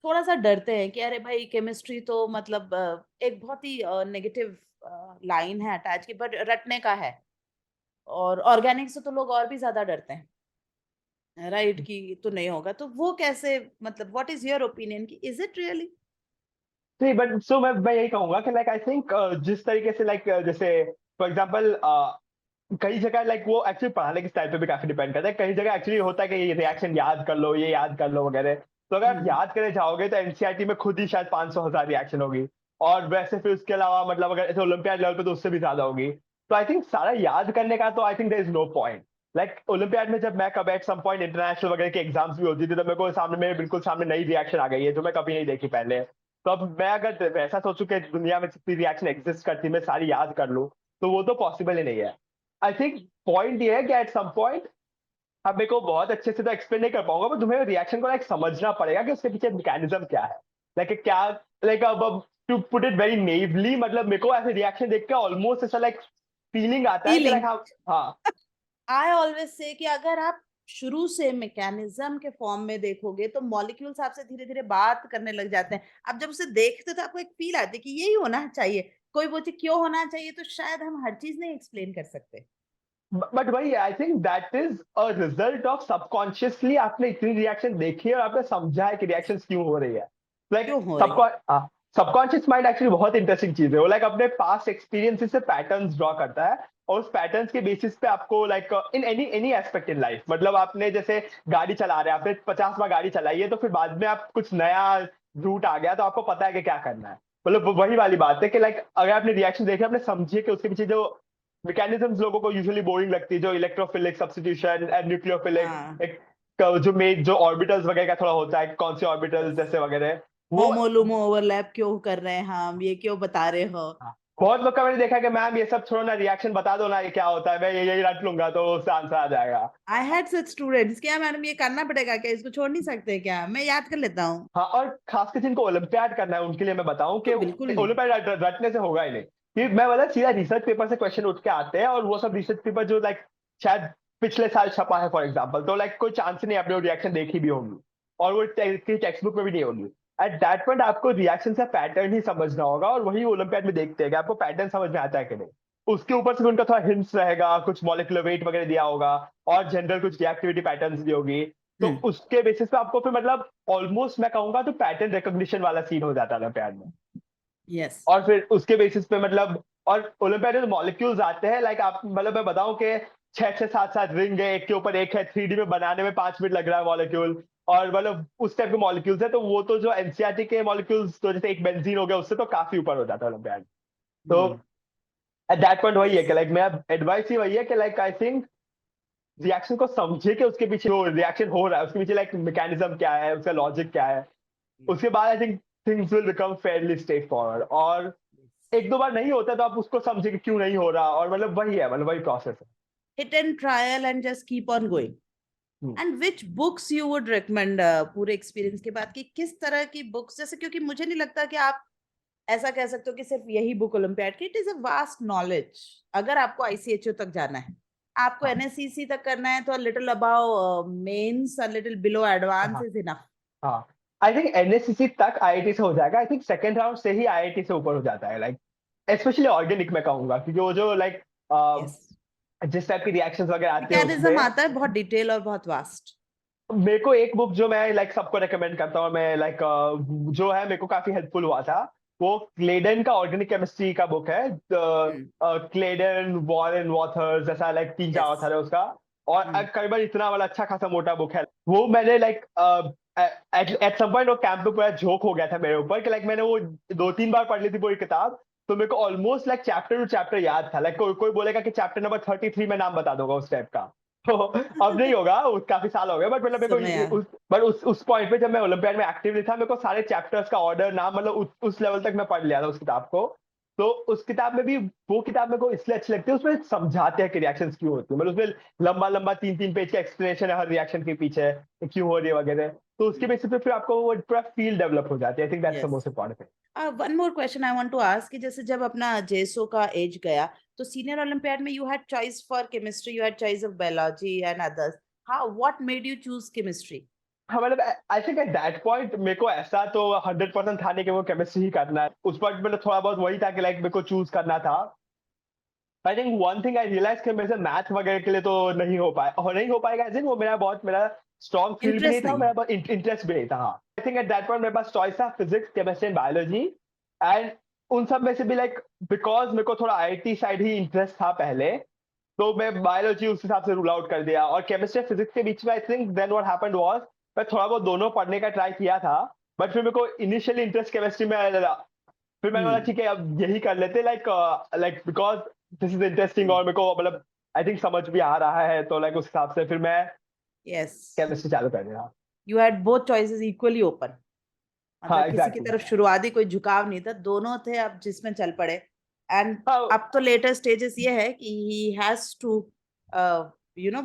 थोड़ा-सा डरते हैं कि अरे भाई केमिस्ट्री तो मतलब एक बहुत ही नेगेटिव लाइन है अटैच की, बट रटने का है. और ऑर्गेनिक से तो लोग और भी ज़्यादा डरते हैं, राइट? कि तो नहीं होगा. तो वो कैसे, मतलब व्हाट इज़ योर ओपिनियन कि इज़ इट रियली?
नहीं बट सो मैं यही कहूंगा कि लाइक आई थिंक जिस तरीके से लाइक जैसे फॉर एग्जांपल कई जगह लाइक वो एक्चुअली पढ़ाने के स्टाइल पे भी काफी डिपेंड करता है. कई जगह एक्चुअली होता है कि ये रिएक्शन याद कर लो, ये याद कर लो वगैरह. तो अगर आप
हुँ,
याद करे जाओगे तो एनसीईआरटी में खुद ही शायद 500,000 रिएक्शन होगी. और वैसे फिर उसके अलावा मतलब अगर ऐसे ओलंपियाड लेवल पे तो उससे भी ज्यादा होगी. तो आई थिंक सारा याद करने का तो I think there is no point. Like olympiad में जब मैं कब एट सम पॉइंट इंटरनेशनल वगैरह के एग्जाम्स भी होती थी तो मेरे को सामने मेरे बिल्कुल सामने नई रिएक्शन आ गई है जो मैं कभी नहीं देखी पहले. तो अब मैं अगर वैसा सोचूं कि दुनिया में जितनी रिएक्शन एग्जिस्ट करती है मैं सारी याद कर लूं तो वो तो पॉसिबल ही नहीं है. आई थिंक पॉइंट ये है कि एट सम पॉइंट अब मेरे को बहुत अच्छे से तो एक्सप्लेन नहीं कर पाऊंगा पर तुम्हें रिएक्शन को लाइक समझना पड़ेगा कि उसके पीछे मैकेनिज्म क्या है. लाइक क्या लाइक अब to put it very Neyveli मतलब मेरे को ऐसे रिएक्शन देख के ऑलमोस्ट ऐसा लाइक फीलिंग आता है कि
फीलिंग.
लाइक हाँ. हाँ.
आई ऑलवेज से कि अगर आप शुरू से मैकेनिज्म के फॉर्म में देखोगे तो मॉलिक्यूल्स आपसे धीरे-धीरे बात करने लग जाते हैं. आप जब उसे देखते हो तो आपको एक फील आती है कि यही होना चाहिए. कोई पूछे क्यों होना चाहिए तो शायद हम हर चीज़ नहीं एक्सप्लेन कर सकते.
बट वही आई think that is a result of subconsciously आपने इतनी रिएक्शन देखी है और आपने समझा है कि रिएक्शन क्यों हो रही है. लाइक
क्यों हो रही है?
सबकॉन सबकॉन्शियस माइंड एक्चुअली बहुत इंटरेस्टिंग चीज है. वो लाइक अपने पास्ट एक्सपीरियंसेस से पैटर्न्स ड्रॉ करता है और उस पैटर्न्स के बेसिस पे आपको like in any any aspect in life मतलब आपने जैसे गाड़ी चला रहे हैं आपने 50 बार गाड़ी चलाई है तो फिर बाद में आप कुछ नया रूट आ गया तो आपको पता है कि क्या करना है. मतलब वही वाली बात है कि लाइक अगर आपने रिएक्शन देखे आपने समझिए कि उसके पीछे जो मैकेनिज्म्स लोगों को यूजुअली बोरिंग लगती है जो इलेक्ट्रोफिलिक सब्स्टिट्यूशन एंड न्यूक्लियोफिलिक
हाँ.
एक जो ऑर्बिटल्स वगैरह का थोड़ा होता है कौन से ऑर्बिटल्स
यस.
जैसे वगैरह वो.
होमो लूमो ओवरलैप क्यों कर रहे हैं हम? ये क्यों बता रहे हो?
हाँ. बहुत लोग का मैंने देखा कि मैम ये सब छोड़ो ना रिएक्शन बता दो ना ये क्या होता है मैं यही रट लूंगा तो उससे आंसर आ जाएगा.
आई हैड सच स्टूडेंट्स, क्या मैडम ये करना पड़ेगा क्या? इसको छोड़ नहीं सकते क्या? मैं याद कर लेता हूँ.
हाँ और खासकर जिनको ओलंपियाड करना है उनके लिए मैं बताऊं कि
तो बिल्कुल नहीं.
ओलंपियाड रटने से होगा ही नहीं. कि मैं बोला सीधा रिसर्च पेपर से क्वेश्चन उठ के आते हैं और वो सब रिसर्च पेपर जो लाइक शायद पिछले साल छपा है फॉर एग्जाम्पल तो लाइक कोई चांस ही नहीं आपने वो रिएक्शन देखी भी होगी और वो टेक्स्ट बुक में भी नहीं होगी. एट दैट पॉइंट आपको रिएक्शन का पैटर्न ही समझना होगा और वही ओलंपियाड में देखते हैं कि आपको पैटर्न समझ में आता है कि नहीं. उसके ऊपर से भी उनका थोड़ा हिंट्स रहेगा कुछ मॉलिक्यूलर वेट वगैरह दिया होगा और जनरल कुछ रिएक्टिविटी पैटर्न्स दी होगी. तो
हम्म.
उसके बेसिस पे आपको फिर मतलब ऑलमोस्ट मैं कहूंगा तो पैटर्न रिकॉग्निशन वाला सीन हो जाता था ओलंपियाड में.
यस.
और फिर उसके बेसिस पे मतलब और ओलंपियाड में मॉलिक्यूल्स आते हैं लाइक आप मतलब मैं बताऊं कि 6 7 7 रिंग है, एक के ऊपर एक है, 3D में बनाने में 5 मिनट लग रहा है मॉलिक्यूल, और मतलब उस टाइप के मॉलिक्यूल्स है, तो वो तो जो एनसीईआरटी के मॉलिक्यूल्स, तो जैसे एक बेंजीन हो गया, उससे तो काफी ऊपर हो जाता है ओलंपियाड। तो
Hmm.
एट दैट पॉइंट वही है कि
Yes.
लाइक मेरा एडवाइस ही वही है कि लाइक आई थिंक रिएक्शन को समझे कि उसके पीछे जो रिएक्शन हो रहा है उसके पीछे लाइक मैकेनिज्म क्या है, उसका लॉजिक क्या है।
Hmm.
उसके बाद I think things will become Fairlie straight forward, और
Yes.
एक दो बार नहीं होता तो आप उसको समझे कि क्यों नहीं हो रहा, और मतलब वही है, मतलब वही प्रोसेस है।
Hit and trial and just keep on going.
Hmm,
and which books you would recommend पूरे एक्सपीरियंस के बाद कि किस तरह की बुक्स, जैसे क्योंकि मुझे नहीं लगता कि आप ऐसा कह सकते हो कि सिर्फ यही बुक ओलंपियाड की, it is a vast knowledge. अगर आपको आईसीएचओ तक जाना है, आपको
हाँ
एनएससीसी तक करना है, तो little above mains, a little below advance
हाँ
इज इनफ।
हाँ। आई थिंक एनएससीसी तक आईआईटी से हो जाएगा, आई थिंक सेकंड राउंड से ही आईआईटी से ऊपर हो जाता है, लाइक स्पेशली ऑर्गेनिक में कहूंगा, क्योंकि वो जो लाइक
यस,
जिस टाइप की रिएक्शंस वगैरह आते हैं
मैकेनिज्म
उसमें।
आता है बहुत डिटेल और बहुत वास्ट।
मेरे को एक बुक जो मैं लाइक सबको रेकमेंड करता हूँ, मैं लाइक जो है मेरे को काफी हेल्पफुल हुआ था, वो क्लेडन का ऑर्गेनिक केमिस्ट्री का बुक है। क्लेडन, वॉरेन वॉथर्स, ऐसा लाइक 3 4
यस।
ऑथर है उसका। और कई बार इतना वाला अच्छा खासा मोटा बुक है वो, मैंने लाइक एट सम पॉइंट वो कैंप पे पूरा जोक हो गया था मेरे ऊपर कि लाइक मैंने वो 2 3 बार पढ़ ली थी पूरी किताब, तो मेरे को almost like chapter two chapter याद था, लाइक कोई कोई बोलेगा कि चैप्टर नंबर 33 में नाम बता दूंगा उस टाइप का। तो अब नहीं होगा, काफी साल हो गए, बट मतलब मेरे को
समय आ-
उस पॉइंट पे जब मैं ओलंपियाड में एक्टिव नहीं था, मेरे को सारे चैप्टर्स का ऑर्डर नाम, मतलब उस लेवल तक मैं पढ़ लिया था उस किताब को। तो उस किताब में भी, वो किताब मेरे को इसलिए अच्छी लगती है, उसमें समझाते हैं कि रिएक्शंस क्यों होती है, मतलब उसमें लंबा लंबा 3 3 पेज का एक्सप्लेनेशन है हर रिएक्शन के पीछे कि क्यों हो रही है वगैरह, तो उसके बेसिस पे फिर आपको वो पूरा फील डेवलप हो जाती है। I think that's the
yes.
Most important thing.
One more question I want to ask कि जैसे जब अपना जेसो का एज गया, तो सीनियर ओलंपियाड में you had choice for chemistry, you had choice of biology and others. How, what made you choose chemistry?
हाँ मतलब I think at that point मेरे को ऐसा तो 100% था नहीं कि वो केमिस्ट्री ही करना है, उस पर मतलब थोड़ा बहुत वही था कि लाइक मेरे को चूज करना था। I think one thing I realize कि मेरे से मैथ वगैरह के लिए तो नहीं हो पाए, और नहीं हो पाएगा, आई थिंक वो मेरा स्ट्रॉन्ग फील्ड भी नहीं
इंटरेस्ट
था, और
नहीं।
मेरा बहुत इंटरेस्ट भी नहीं था। हाँ, I think at that point मेरे पास चॉइस था physics, chemistry and biology, and उन सब में से भी लाइक बिकॉज मेरे को थोड़ा आईआईटी साइड ही इंटरेस्ट था पहले, तो मैं बायोलॉजी उस हिसाब से रूल आउट कर दिया, और केमिस्ट्री फिजिक्स के बीच में I think then what happened was मैं थोड़ा बहुत दोनों पढ़ने का ट्राई किया था, बट फिर मेरे को इनिशियली इंटरेस्ट केमिस्ट्री में आया, फिर मैंने बोला
हम्म।
ठीक है अब यही कर लेते, like like because this is interesting, और मेरे को मतलब आई थिंक समझ भी आ रहा है, तो लाइक उस हिसाब से फिर मैं
यस,
केमिस्ट्री चालू कर दिया।
You had both choices equally open.
हाँ
मतलब किसी की
एग्जैक्टली।
तरफ शुरुआती कोई झुकाव नहीं था, दोनों थे, आप जिसमें चल पड़े। एंड
हाँ
अब तो लेटर स्टेजेस ये है कि he has to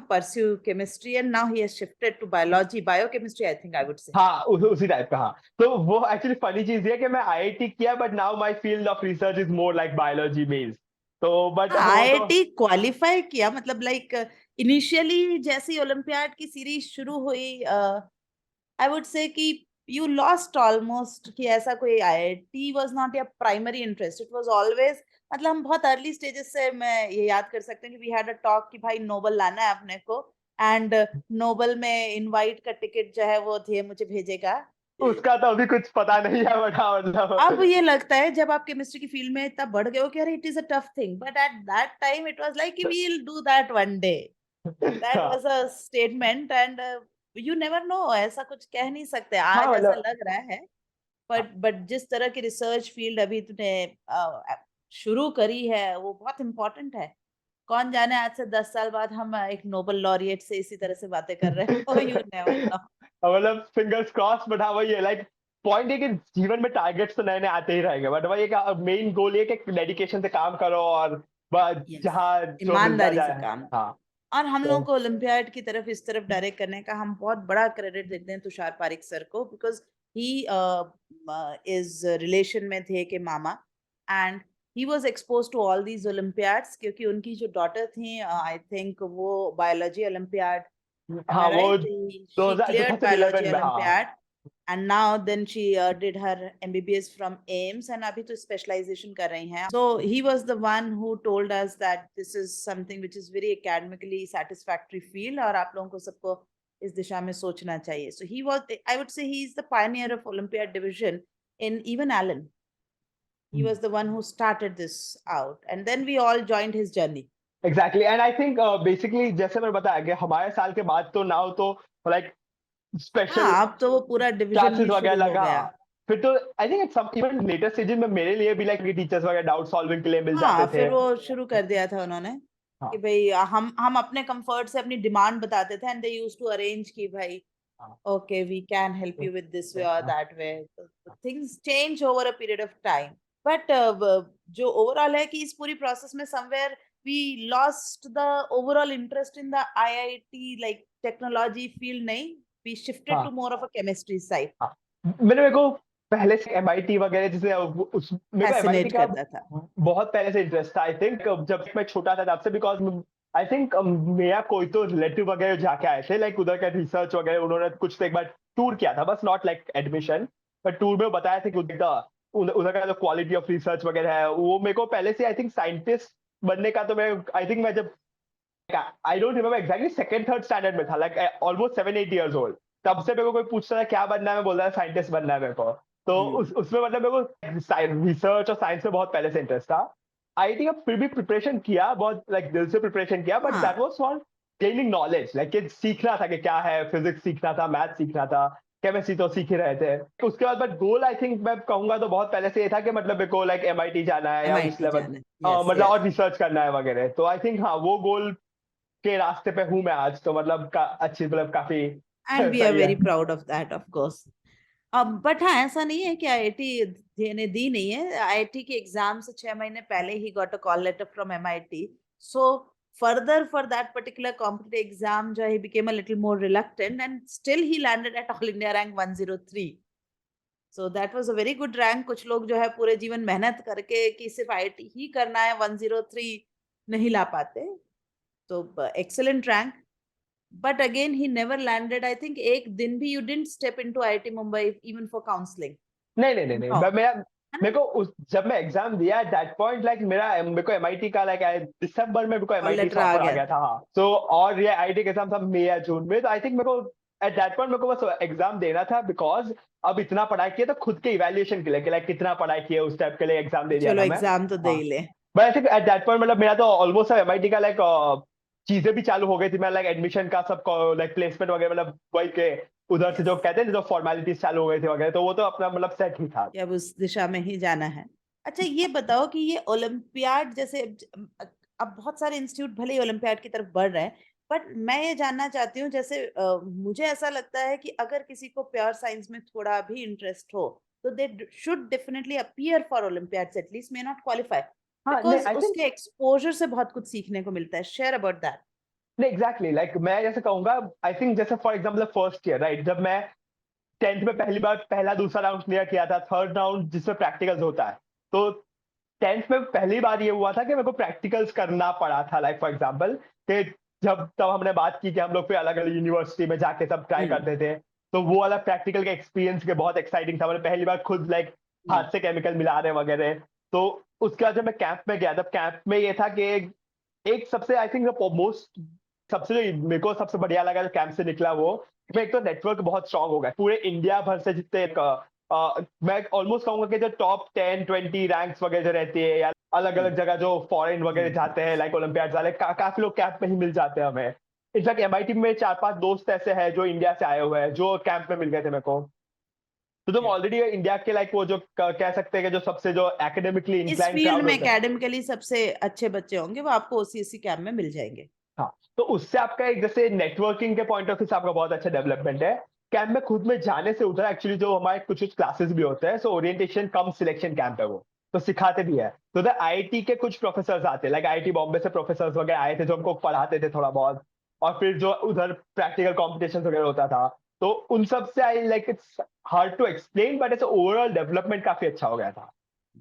pursue chemistry, and now he has shifted to biology, biochemistry, I think I would say.
हाँ उसी टाइप का, हाँ। तो वो एक्चुअली फनी चीज ये है कि मैं आईआईटी किया, but now my field of research is more like biology based, तो बट वो तो
आईआईटी क्वालिफाई किया, मतलब लाइक इनिशियली जैसी ओलंपियाड की सीरीज शुरू हुई, आई वुड से कि यू लॉस्ट ऑलमोस्ट, कि ऐसा कोई IIT was not your primary interest, it was always, मतलब हम बहुत अर्ली स्टेजेस से, मैं ये याद कर सकते हैं कि वी हैड अ टॉक कि भाई नोबल लाना है अपने को, एंड नोबल में इनवाइट का टिकट जो है वो थे मुझे भेजेगा।
उसका तो अभी कुछ पता नहीं है, बट हाँ
अब
मतलब
ये लगता है जब आप केमिस्ट्री की फील्ड में इतना बढ़ गए हो कि अरे it is a tough thing, but at that time it was like we will do that one day. That
हाँ
was a statement, and you never know, ऐसा कुछ कह नहीं सकते,
हाँ
आज ऐसा
मतलब
लग रहा है। बट जिस तरह की रिसर्च फील्ड अभी तूने शुरू करी है वो बहुत इम्पोर्टेंट है। कौन जाने आज से 10 साल बाद हम एक नोबेल लॉरिएट से इसी तरह से बातें कर रहे हो, यू नेवर नो।
मतलब फिंगर्स क्रॉस, बट हाँ वही है लाइक पॉइंट है कि जीवन में टारगेट्स तो नए नए आते ही रहेंगे, बट वही एक मेन गोल ये कि डेडिकेशन से काम करो, और
यस,
जहाँ जो मिलता
ईमानदारी से
जाए।
काम।
हाँ
और हम
तो
लोगों को ओलंपियाड की तरफ इस तरफ डायरेक्ट करने का हम बहुत बड़ा क्रेडिट देते हैं तुषार पारिक सर को, बिकॉज ही इज रिलेशन में थे के मामा, and he was expose to all these olympiads, क्योंकि उनकी जो डॉटर थी, आई थिंक वो बायोलॉजी ओलंपियाड, am I
हाँ वो
right? She cleared biology
2011 में, हाँ।
Olympiad, and now then she did her MBBS from AIMS, and अभी तो specialization कर रही हैं. So he was the one who told us that this is something which is very academically satisfactory field, और आप लोगों को सबको इस दिशा में सोचना चाहिए. So he was, I would say, he is the pioneer of Olympiad division in even Allen. He was the one who started this out, and then we all joined his journey.
Exactly and I think basically जैसे मैंने बताया कि हमारे साल के बाद तो नाउ तो लाइक
हाँ,
स्पेशल
अब तो वो पूरा डिवीजन
क्लासेस
ही
वगैरह
शुरू हो
लगा।
गया।
फिर तो I think some even latest stages में मेरे लिए भी लाइक टीचर्स वगैरह डाउट सॉल्विंग के लिए मिल
हाँ,
जाते थे।
फिर वो शुरू कर दिया था उन्होंने कि
हाँ
भाई हम अपने कंफर्ट से अपनी डिमांड बताते थे, and they used to arrange कि भाई
हाँ
okay, we can help you with this way or
हाँ
that way. Things change over a period of time. But जो overall है कि इस पूरी process में somewhere we lost the overall interest in the IIT like technology field नहीं, we shifted to
हाँ
more of a chemistry side.
हाँ। मेरे को पहले से एमआईटी वगैरह जैसे उस मेरे को एमआईटी
Fascinate
का
करता था.
बहुत पहले से इंटरेस्ट था। आई थिंक जब मैं छोटा था तब से, बिकॉज आई थिंक मेरा कोई तो रिलेटिव वगैरह जाके आए थे लाइक उधर का रिसर्च वगैरह, उन्होंने कुछ तो एक बार टूर किया था, बस नॉट लाइक एडमिशन, पर टूर में बताया था कि उधर का उधर का जो क्वालिटी ऑफ रिसर्च वगैरह है वो मेरे को पहले से आई थिंक साइंटिस्ट बनने का, तो मैं आई थिंक मैं जब I don't remember exactly second third standard में था, लाइक ऑलमोस्ट 7-8 years old, तब से मेरे को कोई पूछता था क्या बनना है, मैं बोल रहा था साइंटिस्ट बनना है मेरे को। तो
हम्म.
उसमें मतलब मेरे को रिसर्च और साइंस में बहुत पहले से इंटरेस्ट था। आईआईटी का फिर भी प्रिपरेशन किया, बहुत लाइक दिल से प्रिपरेशन किया, बट दैट
हाँ,
was for gaining knowledge, like सीखना था कि क्या है, फिजिक्स सीखना था, मैथ सीखना था, केमिस्ट्री तो सीख ही रहे थे। उसके बाद बट गोल आई थिंक मैं कहूंगा तो बहुत पहले से ये था कि मतलब मेरे को लाइक एमआईटी जाना है या उस
MIT
लेवल,
जाना. Yes,
मतलब
yes.
और रिसर्च करना है वगैरह। तो आई थिंक हाँ वो गोल के रास्ते पे हूँ मैं आज, तो मतलब अच्छी मतलब काफी
And we are
सही है।
very proud of that, of course. अब बट हाँ, ऐसा नहीं है कि आईआईटी देने दी नहीं है। आईआईटी के एग्जाम से 6 महीने पहले ही got a call letter from MIT, so further for that particular competitive exam जो he became a little more reluctant, and still he landed at all India rank 103. So that was a very good rank. कुछ लोग जो है पूरे जीवन मेहनत करके कि सिर्फ आईआईटी ही करना है 103 नहीं ला पाते। तो excellent rank. But again, he never landed. I think एक दिन भी you didn't step into IIT Mumbai even for counseling.
नहीं नहीं नहीं नहीं,
No,
मेरा
है
मेरे
ना?
को जब मैं एग्जाम दिया एट दैट पॉइंट लाइक मेरे को एमआईटी का लाइक दिसंबर में मेरे को
और
एमआईटी
लेटर
से
आ
ऑफर आ
गया
गया
था.
था। हाँ तो और ये आईआईटी के एग्जाम था मई या जून में, तो आई थिंक मेरे को एट दैट पॉइंट मेरे को बस एग्जाम देना था, बिकॉज अब इतना पढ़ाई किया तो खुद के इवैल्यूएशन के लिए कि लाइक कितना पढ़ाई किया उस टाइप के लिए एग्जाम
कि
दे दिया
चलो
था मैं।
एग्जाम तो दे
हाँ
ही ले.
But I think at that point मतलब मेरा तो ऑलमोस्ट एमआईटी का लाइक चीजें भी चालू हो गई थी, मैं लाइक एडमिशन का सब लाइक प्लेसमेंट वगैरह मतलब वही के उधर से जो
यस,
कहते हैं जो फॉर्मेलिटीज चालू हो गई थी वगैरह, तो वो तो अपना मतलब सेट ही था।
कि अब उस दिशा में ही जाना है. अच्छा, ये बताओ कि ये ओलंपियाड जैसे अब बहुत सारे इंस्टीट्यूट भले ही ओलंपियाड की तरफ बढ़ रहे हैं, बट मैं ये जानना चाहती हूँ जैसे मुझे ऐसा लगता है कि अगर किसी को प्योर साइंस में थोड़ा भी इंटरेस्ट हो तो they should definitely appear for Olympiads, at least may not qualify,
हाँ नहीं
बिकॉज
आई थिंक
उसके एक्सपोजर से बहुत कुछ सीखने को मिलता है. Share about that.
नहीं एग्जैक्टली लाइक मैं जैसे कहूंगा, आई थिंक जैसे for example first year right, जब मैं टेंथ में पहली बार पहला दूसरा राउंड क्लियर किया था, थर्ड राउंड जिसमें प्रैक्टिकल्स होता है, तो टेंथ में पहली बार ये हुआ था कि मेरे को प्रैक्टिकल्स करना पड़ा था, लाइक फॉर एग्जाम्पल कि जब तब हमने बात की कि हम लोग फिर अलग अलग यूनिवर्सिटी में जाके सब ट्राई
हम्म.
करते थे, तो वो वाला प्रैक्टिकल का एक्सपीरियंस के बहुत एक्साइटिंग था, मैंने पहली बार खुद लाइक हाथ से केमिकल मिला रहे वगैरह। तो उसके बाद जब मैं कैंप में गया, तब कैंप में ये था कि एक सबसे आई थिंक मोस्ट सबसे जो मेरे को सबसे बढ़िया लगा जो कैंप से निकला वो, मैं एक तो नेटवर्क बहुत स्ट्रांग हो गया पूरे इंडिया भर से, जितने मैं ऑलमोस्ट कहूंगा कि जो टॉप 10-20 रैंक्स वगैरह जो रहती है या अलग अलग जगह जो फॉरेन वगैरह जाते हैं लाइक ओलंपियाड वाले, काफी लोग कैंप में ही मिल जाते हैं हमें। इनफैक्ट एमआईटी में 4-5 दोस्त ऐसे हैं जो इंडिया से आए हुए हैं जो कैंप में मिल गए थे मेरे को। तो तुम ऑलरेडी इंडिया के लाइक वो जो कह सकते हैं कि जो सबसे जो एकेडमिकली
इस
इंक्लाइन
फील्ड
क्राउड
में
होता है।
एकेडमिकली सबसे अच्छे बच्चे होंगे वो आपको ओसीएससी कैंप में मिल जाएंगे.
हाँ तो उससे आपका एक जैसे नेटवर्किंग के पॉइंट ऑफ व्यू से आपका बहुत अच्छा डेवलपमेंट है। कैंप में खुद में जाने से उधर एक्चुअली जो हमारे कुछ कुछ क्लासेस भी होते हैं, सो ओरिएंटेशन कम सिलेक्शन कैंप है वो, तो सिखाते भी है। तो उधर आईआईटी के कुछ प्रोफेसर आते हैं, लाइक आईआईटी बॉम्बे से प्रोफेसर वगैरह आए थे जो हमको पढ़ाते थे थोड़ा बहुत, और फिर जो उधर प्रैक्टिकल कॉम्पिटिशन वगैरह होता था, तो उन सब से I like it's hard to explain, but ऐसे ओवरऑल डेवलपमेंट काफी अच्छा हो गया था।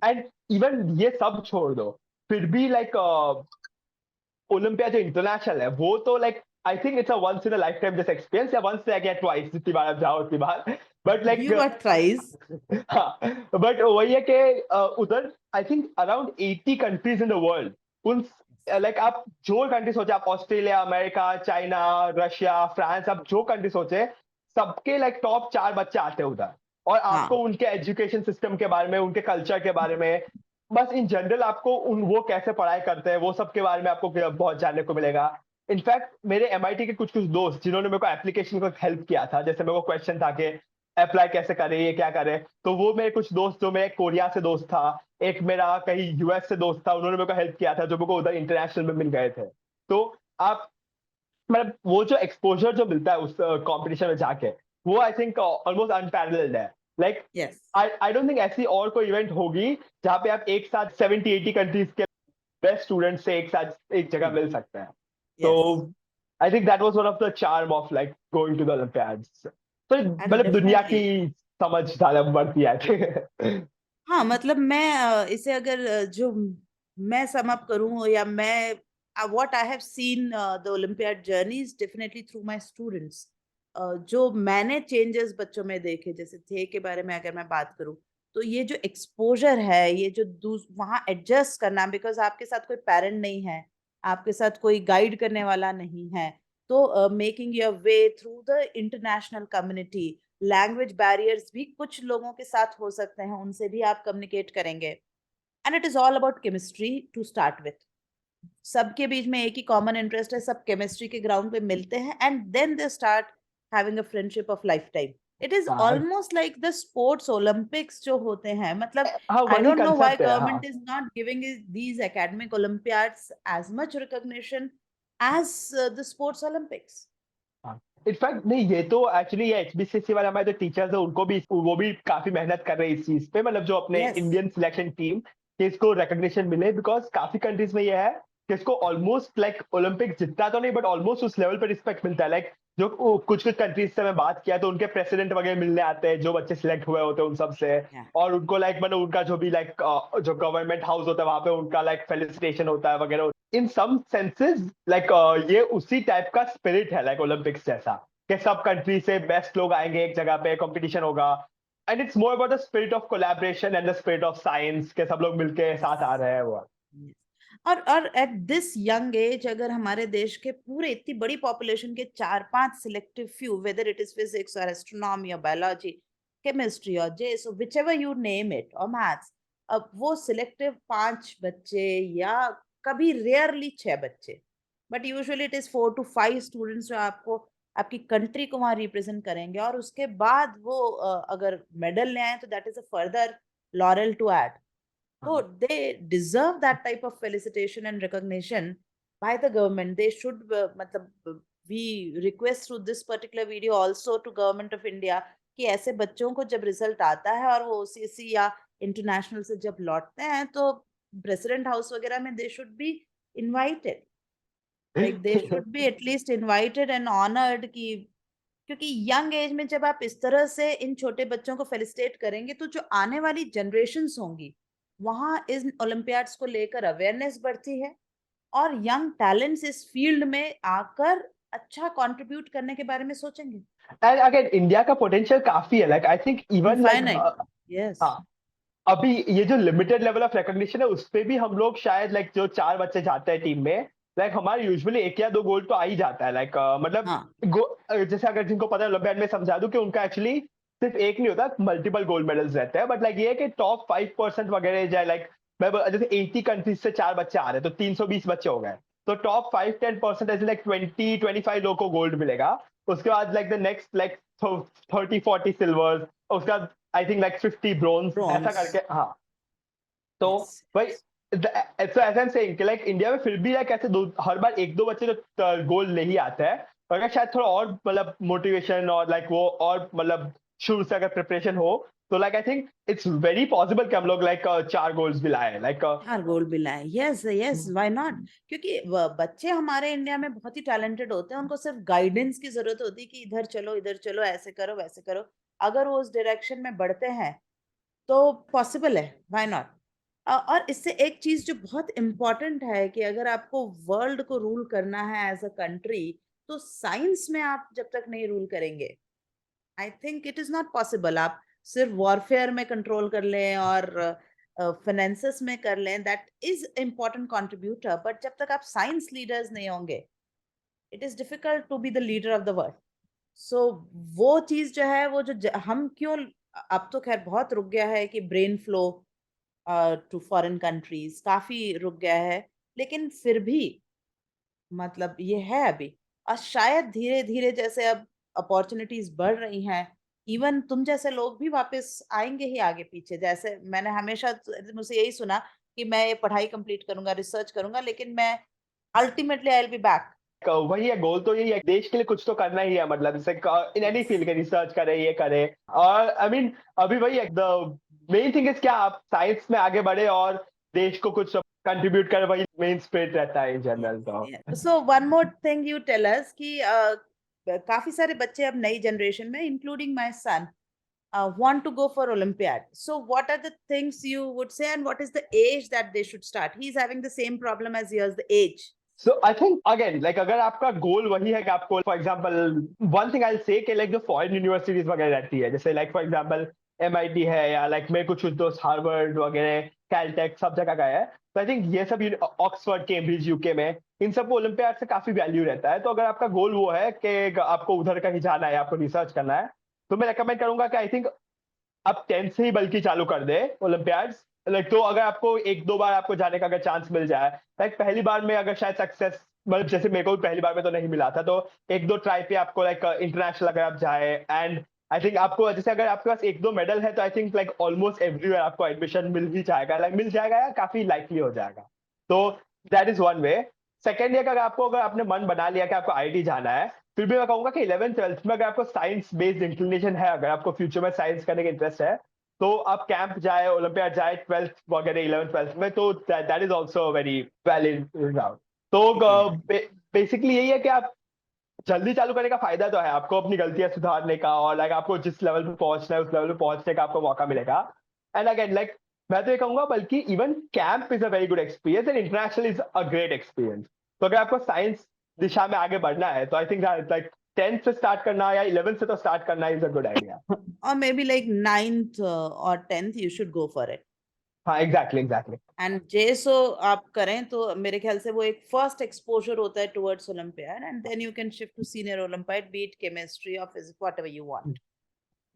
एंड इवन ये सब छोड़ दो, फिर भी लाइक ओलंपिया जो इंटरनेशनल है वो तो like I think it's a once in a life time जैसा एक्सपीरियंस, या वंस या ट्वाइस, जितनी बार आप जाओ उतनी बार, but like
you got thrice.
हाँ बट वही है कि उधर I think around 80 countries in the world, उन लाइक आप जो कंट्री सोचे, आप Australia, America, China, Russia, France, आप जो कंट्री सोचे, सबके लाइक टॉप 4 बच्चे आते हैं उधर, और आपको
हाँ,
उनके एजुकेशन सिस्टम के बारे में, उनके कल्चर के बारे में बस इन जनरल आपको वो कैसे पढ़ाई करते हैं वो सब के बारे में आपको बहुत जानने को मिलेगा। इनफैक्ट मेरे एमआईटी के कुछ-कुछ दोस्त जिन्होंने मेरे को एप्लीकेशन को हेल्प किया था, जैसे मेरे को क्वेश्चन था कि अप्लाई कैसे करें, ये क्या करें? तो वो मेरे कुछ दोस्त जो मेरे कोरिया से दोस्त था, एक मेरा कहीं यूएस से दोस्त था, उन्होंने मेरे को हेल्प किया था, जो मेरे को उधर इंटरनेशनल में मिल गए थे। तो आप मतलब वो जो एक्सपोज़र जो मिलता है उस कॉम्पिटिशन में जाके, वो आई थिंक ऑलमोस्ट अनपैरेलल्ड है। Like
yes,
I don't think ऐसी और कोई इवेंट होगी, जहाँ पे आप एक साथ 70-80 कंट्रीज़ के बेस्ट स्टूडेंट्स से एक साथ एक जगह मिल सकते हैं। तो
yes,
I think that was one of the charm of like going to the olympiads. तो
एंड
मतलब दुनिया
डेफिनेटली।
की समझ ज़्यादा बढ़ती है आई थिंक।
हाँ, मतलब मैं इसे अगर जो मैं सम अप करूँ या मैं what I have seen the olympiad journey is definitely through my students. जो मैंने चेंजेस बच्चों में देखे, जैसे थे के बारे में अगर मैं बात करूँ, तो ये जो एक्सपोज़र है, ये जो वहाँ एडजस्ट करना, बिकॉज़ आपके साथ कोई पेरेंट नहीं है, आपके साथ कोई गाइड करने वाला नहीं है। तो making your way through the international community, language barriers भी कुछ लोगों के साथ हो सकते हैं, उनसे भी आप कम्युनिकेट करेंगे। And it is all about chemistry to start with. सबके बीच में एक ही कॉमन इंटरेस्ट है, सब केमिस्ट्री के ग्राउंड पे मिलते हैं and then they start having a friendship of life time. It is
हाँ,
almost like the sports Olympics जो होते हैं, मतलब
हाँ,
आई
वही
डोंट नो व्हाई
कांसेप्ट है, हाँ।
Government is not giving these academic olympiads as much recognition as the sports olympics.
हाँ, इनफैक्ट नहीं ये तो एक्चुअली ये एचबीसीसी वाले हमारे जो टीचर्स हैं उनको भी वो भी काफ़ी मेहनत कर रहे हैं इस चीज़ पे मतलब जो अपने
यस,
इंडियन सिलेक्शन टीम कि इसको रिकॉग्निशन मिले बिकॉज़ काफ़ी कंट्रीज़ में ये है कि इसको ऑलमोस्ट लाइक ओलंपिक जितना तो नहीं बट ऑलमोस्ट उस लेवल पे रिस्पेक्ट मिलता है। लाइक जो कुछ-कुछ कंट्रीज़ से मैं बात किया तो उनके प्रेसिडेंट वगैरह मिलने आते हैं, जो बच्चे सिलेक्ट हुए होते हैं उन सब से
या,
और उनको लाइक मतलब उनका जो भी लाइक जो गवर्नमेंट हाउस होता है वहाँ पे उनका लाइक फेलिसिटेशन होता है वगैरह। इन सम सेंसेस लाइक ये उसी टाइप का स्पिरिट है लाइक ओलंपिक्स जैसा। कि सब कंट्री से बेस्ट लोग आएंगे एक जगह पे कंपटीशन होगा and it's more about the spirit of collaboration and the spirit of science के सब लोग मिलके साथ आ रहे हैं वो।
yes. और एट दिस यंग एज अगर हमारे देश के पूरे इतनी बड़ी पॉपुलेशन के 4-5 selective few, whether it is physics और एस्ट्रोनॉमी और बायोलॉजी, केमिस्ट्री और जेस, which ever you name it, और मैथ्स, अब वो सिलेक्टिव 5 बच्चे या कभी रेयरली 6 बच्चे, but usually it is 4 to 5 students जो आपको आपकी कंट्री को वहां रिप्रेजेंट करेंगे, और उसके बाद वो अगर मेडल ले आए तो that is a further laurel to add. So they deserve that type of felicitation and recognition by the government. They should, matlab, we request through this particular video also to Government of India कि ऐसे बच्चों को जब रिजल्ट आता है और वो ओसीएससी या इंटरनेशनल से जब लौटते हैं, तो प्रेसिडेंट हाउस वगैरह में they should be invited, like they should be at least invited and honoured कि, क्योंकि यंग एज में जब आप इस तरह से इन छोटे बच्चों को फेलिसिटेट करेंगे तो जो आने वाली जनरेशन्स होंगी, वहां इन ओलंपियाड्स को लेकर अवेयरनेस बढ़ती है और यंग टैलेंट्स इस फील्ड में आकर अच्छा कंट्रीब्यूट करने के बारे में सोचेंगे।
एंड अगेन इंडिया का पोटेंशियल काफी है like I think even like
infinite. Yes.
हाँ अभी ये जो लिमिटेड लेवल ऑफ रिकॉग्निशन है उस पे भी हम लोग शायद लाइक जो 4 बच्चे जाते हैं टीम में लाइक हमारे यूजुअली 1 या 2 गोल्ड तो आ ही जाता है लाइक मतलब
हाँ,
जैसे अगर जिनको पता है ओलंपियाड में समझा दूं कि उनका एक्चुअली सिर्फ एक नहीं होता मल्टीपल गोल्ड मेडल्स रहते हैं बट लाइक ये है कि टॉप 5% वगैरह जाए लाइक जैसे 80 कंट्रीज से 4 बच्चे आ रहे हैं तो 320 बच्चे हो गए तो टॉप 5-10% ऐसे लाइक 20-25 लोग को गोल्ड मिलेगा उसके बाद like the next like 30-40 silver उसके बाद आई थिंक लाइक 50 ब्रोंज ऐसा
ब्रॉन्ज।
करके हाँ तो
यस।
भाई ऐसा ऐसा सेइंग कि लाइक इंडिया में फिर भी लाइक ऐसे दो हर बार 1-2 बच्चे जो गोल नहीं आता है अगर शायद थोड़ा और मतलब मोटिवेशन और लाइक वो और मतलब शुरू से अगर प्रिपरेशन हो तो like I think it's very possible कि हम लोग लाइक 4 गोल्स भी लाए लाइक
4 गोल्ड भी लाए, यस यस, व्हाई नॉट। क्योंकि बच्चे हमारे इंडिया में बहुत ही टैलेंटेड होते हैं, उनको सिर्फ गाइडेंस की जरूरत होती है कि इधर चलो, ऐसे करो वैसे करो। अगर वो उस डायरेक्शन में बढ़ते हैं तो पॉसिबल है, व्हाई नॉट। और इससे एक चीज जो बहुत इंपॉर्टेंट है कि अगर आपको वर्ल्ड को रूल करना है एज अ कंट्री, तो साइंस में आप जब तक नहीं रूल करेंगे, आई think it is not possible. आप सिर्फ वॉरफेयर में कंट्रोल कर लें और फाइनेंसेस में कर लें, that is important contributor, but जब तक आप साइंस लीडर्स नहीं होंगे, it is difficult to be the leader of the world. So वो चीज जो है, वो जो हम क्यों, अब तो खैर बहुत रुक गया है कि brain flow to foreign countries, काफी रुक गया है, लेकिन फिर भी मतलब ये है अभी। और शायद धीरे धीरे जैसे अब अपॉर्चुनिटीज बढ़ रही हैं, इवन तुम जैसे लोग भी वापस आएंगे ही आगे पीछे। जैसे मैंने हमेशा मुझसे यही सुना कि मैं ये पढ़ाई कंप्लीट करूंगा, रिसर्च करूंगा, लेकिन मैं ultimately I will be back.
वही है, गोल तो यही है, देश के लिए कुछ तो करना ही है, मतलब जैसे इन एनी
यस,
फील्ड के रिसर्च करे, ये करे। और आई मीन अभी वही है, द मेन थिंग इज क्या आप साइंस में आगे बढ़े और देश को कुछ कंट्रीब्यूट करे, वही मेन स्पिरिट रहता है इन जनरल। तो
yes. So one more thing you tell us कि काफी सारे बच्चे अब नई जनरेशन में, including my son, want to go for Olympiad. So, what are the things you would say, and what is the age that they should start? He's having the same problem as yours, the age.
So I think again like अगर आपका गोल वही है कि आपको फॉर एग्जांपल वन थिंग आई से कि लाइक जो फॉरेन यूनिवर्सिटीज वगैरह रहती है, जैसे लाइक फॉर एग्जांपल एमआईटी है, या लाइक मेरे कुछ दोस्त हार्वर्ड वगैरह, कैलटेक, सब जगह का है। तो आई थिंक ये सब ऑक्सफोर्ड, कैम्ब्रिज, यूके में इन सबको ओलंपियाड से काफी वैल्यू रहता है। तो अगर आपका गोल वो है कि आपको उधर कहीं जाना है, आपको रिसर्च करना है, तो मैं रेकमेंड करूंगा कि आई थिंक आप 10th से ही बल्कि चालू कर दे ओलंपियाड्स। लाइक तो अगर आपको एक दो बार आपको जाने का अगर चांस मिल जाए, लाइक पहली बार में अगर शायद सक्सेस, मतलब जैसे मेरे को भी पहली बार में तो नहीं मिला था, तो एक दो ट्राई पे आपको लाइक इंटरनेशनल अगर आप जाए, एंड आई थिंक आपको जैसे अगर आपके पास एक दो मेडल है, तो I think like almost everywhere आपको एडमिशन मिल ही जाएगा, लाइक मिल जाएगा या काफी लाइकली हो जाएगा। तो that is one way. Second, अगर आपको, अगर आपने मन बना लिया कि आपको आईआईटी जाना है, फिर भी मैं कहूंगा कि 11th 12th में अगर आपको साइंस बेस्ड इंक्लिनेशन है, अगर आपको फ्यूचर में साइंस करने का इंटरेस्ट है, तो आप कैंप जाए, ओलंपियाड जाए 12th वगैरह 11th 12th में, तो that is also very valid route. तो
Yeah.
बेसिकली यही है कि आप जल्दी चालू करने का फायदा तो है, आपको अपनी गलतियां सुधारने का, और लाइक आपको जिस लेवल पे पहुंचना है उस लेवल पे पहुंचने का आपको मौका मिलेगा। एंड अगेन लाइक मैं तो ये कहूंगा, बल्कि even camp is a very good experience, and international is a great experience. तो अगर आपको साइंस दिशा में आगे बढ़ना है, तो आई थिंक लाइक 10th से स्टार्ट करना या 11th से तो स्टार्ट करना is a good idea.
Or maybe like ninth or 10th, you should go for it.
हाँ, एग्जैक्टली एग्जैक्टली।
एंड जेसो आप करें तो मेरे ख्याल से वो एक फर्स्ट एक्सपोजर होता है towards olympiad, and then you can shift to senior olympiad, be it chemistry और physics, whatever you want.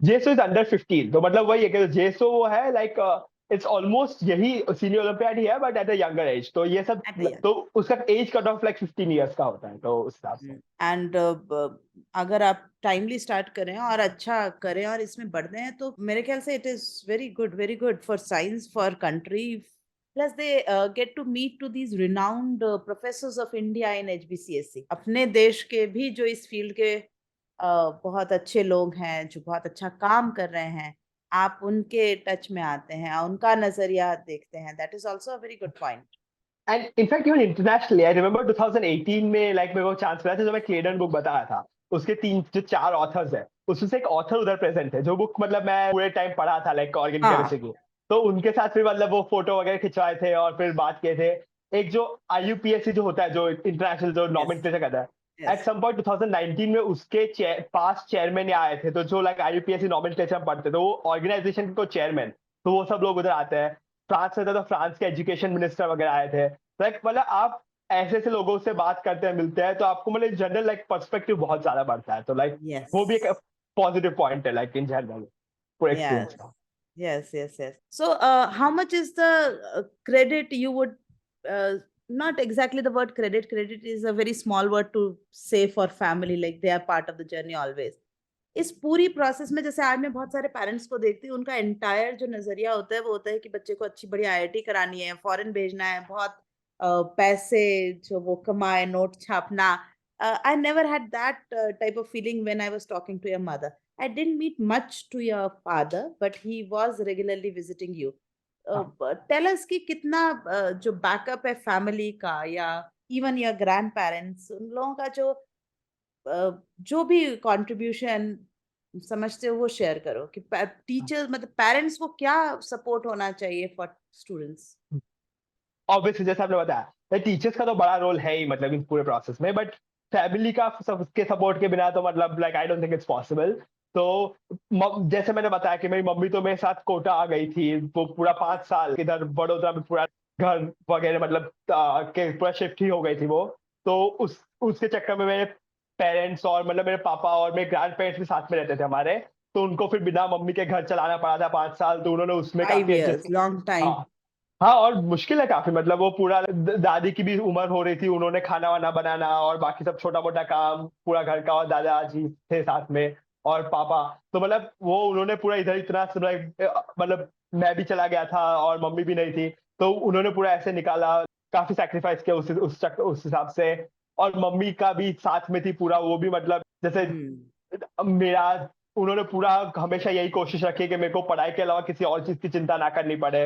JSO is under 15, तो मतलब वही है कि जेसो वो है लाइक इट्स ऑलमोस्ट यही सीनियर ओलंपियाड ही है, but at a younger age. तो ये सब,
एट अ
तो उसका age cut off like 15 years का होता है, तो उस हिसाब से।
एंड अगर आप टाइमली स्टार्ट करें और अच्छा करें और इसमें बढ़ हैं, तो मेरे ख्याल से it is very good for science, for country. Plus they get to meet to these renowned professors of India in HBCSC. अपने देश के भी जो इस फील्ड के बहुत अच्छे लोग हैं, जो बहुत अच्छा काम कर रहे हैं, आप उनके टच में आते हैं, उनका नजरिया देखते हैं। That is also a very good point.
And in fact even internationally I remember 2018 में लाइक मेरे को चांस मिला था, जो मैं क्लेडन बुक बताया था, उसके तीन जो चार ऑथर्स है, उसमें से एक ऑथर उधर प्रेजेंट है, जो बुक मतलब मैं पूरे टाइम पढ़ा था लाइक ऑर्गेनिक केमिस्ट्री
हाँ।
की। तो उनके साथ फिर मतलब वो फोटो वगैरह खिंचवाए थे और फिर बात किए थे। एक जो आईयूपीएससी जो होता है, जो इंटरनेशनल जो
यस,
नॉमिनेशन करता है, एट
यस।
सम पॉइंट 2019 में उसके पास चेयरमैन आए थे। तो जो लाइक आईयूपीएससी नॉमिनेशन पढ़ते, तो वो ऑर्गेनाइजेशन को चेयरमैन, तो वो सब लोग उधर आते हैं। फ्रांस से था, तो फ्रांस के एजुकेशन मिनिस्टर वगैरह आए थे। लाइक मतलब आप ऐसे ऐसे लोगों से बात करते हैं, मिलते हैं, तो आपको मतलब जनरल लाइक पर्सपेक्टिव बहुत ज्यादा बढ़ता है। तो लाइक वो भी एक
Yes.
पॉजिटिव पॉइंट है लाइक इन जनरल पूरे
Yes.
एक्सपीरियंस का।
Yes. So, how much is the credit you would, not exactly the word credit. Credit is a very small word to say for family, like they are part of the journey always. इस पूरी प्रोसेस में जैसे आज मैं बहुत सारे पेरेंट्स को देखती हूँ, उनका एंटायर जो नजरिया होता है वो होता है कि बच्चे को अच्छी बड़ी आईआईटी करानी है, फॉरेन भेजना है, बहुत पैसे जो वो कमाए, नोट छापना। I never had that type of feeling when I was talking to your mother. I didn't meet much to your father, but he was regularly visiting you. Tell us कि कितना जो बैकअप है फैमिली का, या इवन योर ग्रैंड पेरेंट्स, उन लोगों का जो भी कंट्रीब्यूशन समझते हो वो शेयर करो, कि टीचर मतलब पेरेंट्स को क्या सपोर्ट होना चाहिए फॉर स्टूडेंट्स।
ऑब्वियसली जैसे आपने बताया, टीचर्स का तो बड़ा रोल है ही मतलब इस पूरे प्रोसेस में, बट फैमिली का सबके सपोर्ट के बिना तो मतलब like I don't think it's possible. तो जैसे मैंने बताया कि मेरी मम्मी तो मेरे साथ कोटा आ गई थी, वो पूरा 5 साल इधर बड़ौदा में पूरा घर वगैरह मतलब के पूरा शिफ्ट ही हो गई थी वो। तो उसके चक्कर में मेरे पेरेंट्स और मतलब मेरे पापा और मेरे ग्रैंड पेरेंट्स भी साथ में रहते थे हमारे। तो उनको फिर बिना मम्मी के घर चलाना पड़ा था 5 साल, तो उन्होंने उसमें
फाइव
काफी अच्छे
इयर्स
से,
लॉन्ग टाइम।
हाँ, हाँ, और मुश्किल है काफ़ी, मतलब वो पूरा दादी की भी उम्र हो रही थी, उन्होंने खाना-वाना बनाना और बाकी सब छोटा-मोटा काम पूरा घर का, और दादाजी थे साथ में और पापा। तो मतलब वो उन्होंने पूरा इधर इतना सब मतलब मैं भी चला गया था और मम्मी भी नहीं थी, तो उन्होंने पूरा ऐसे निकाला, काफ़ी सैक्रिफाइस किया उस हिसाब से। और मम्मी का भी साथ में थी पूरा, वो भी मतलब जैसे
हम्म।
मेरा उन्होंने पूरा हमेशा यही कोशिश रखी है कि मेरे को पढ़ाई के अलावा किसी और चीज़ की चिंता ना करनी पड़े।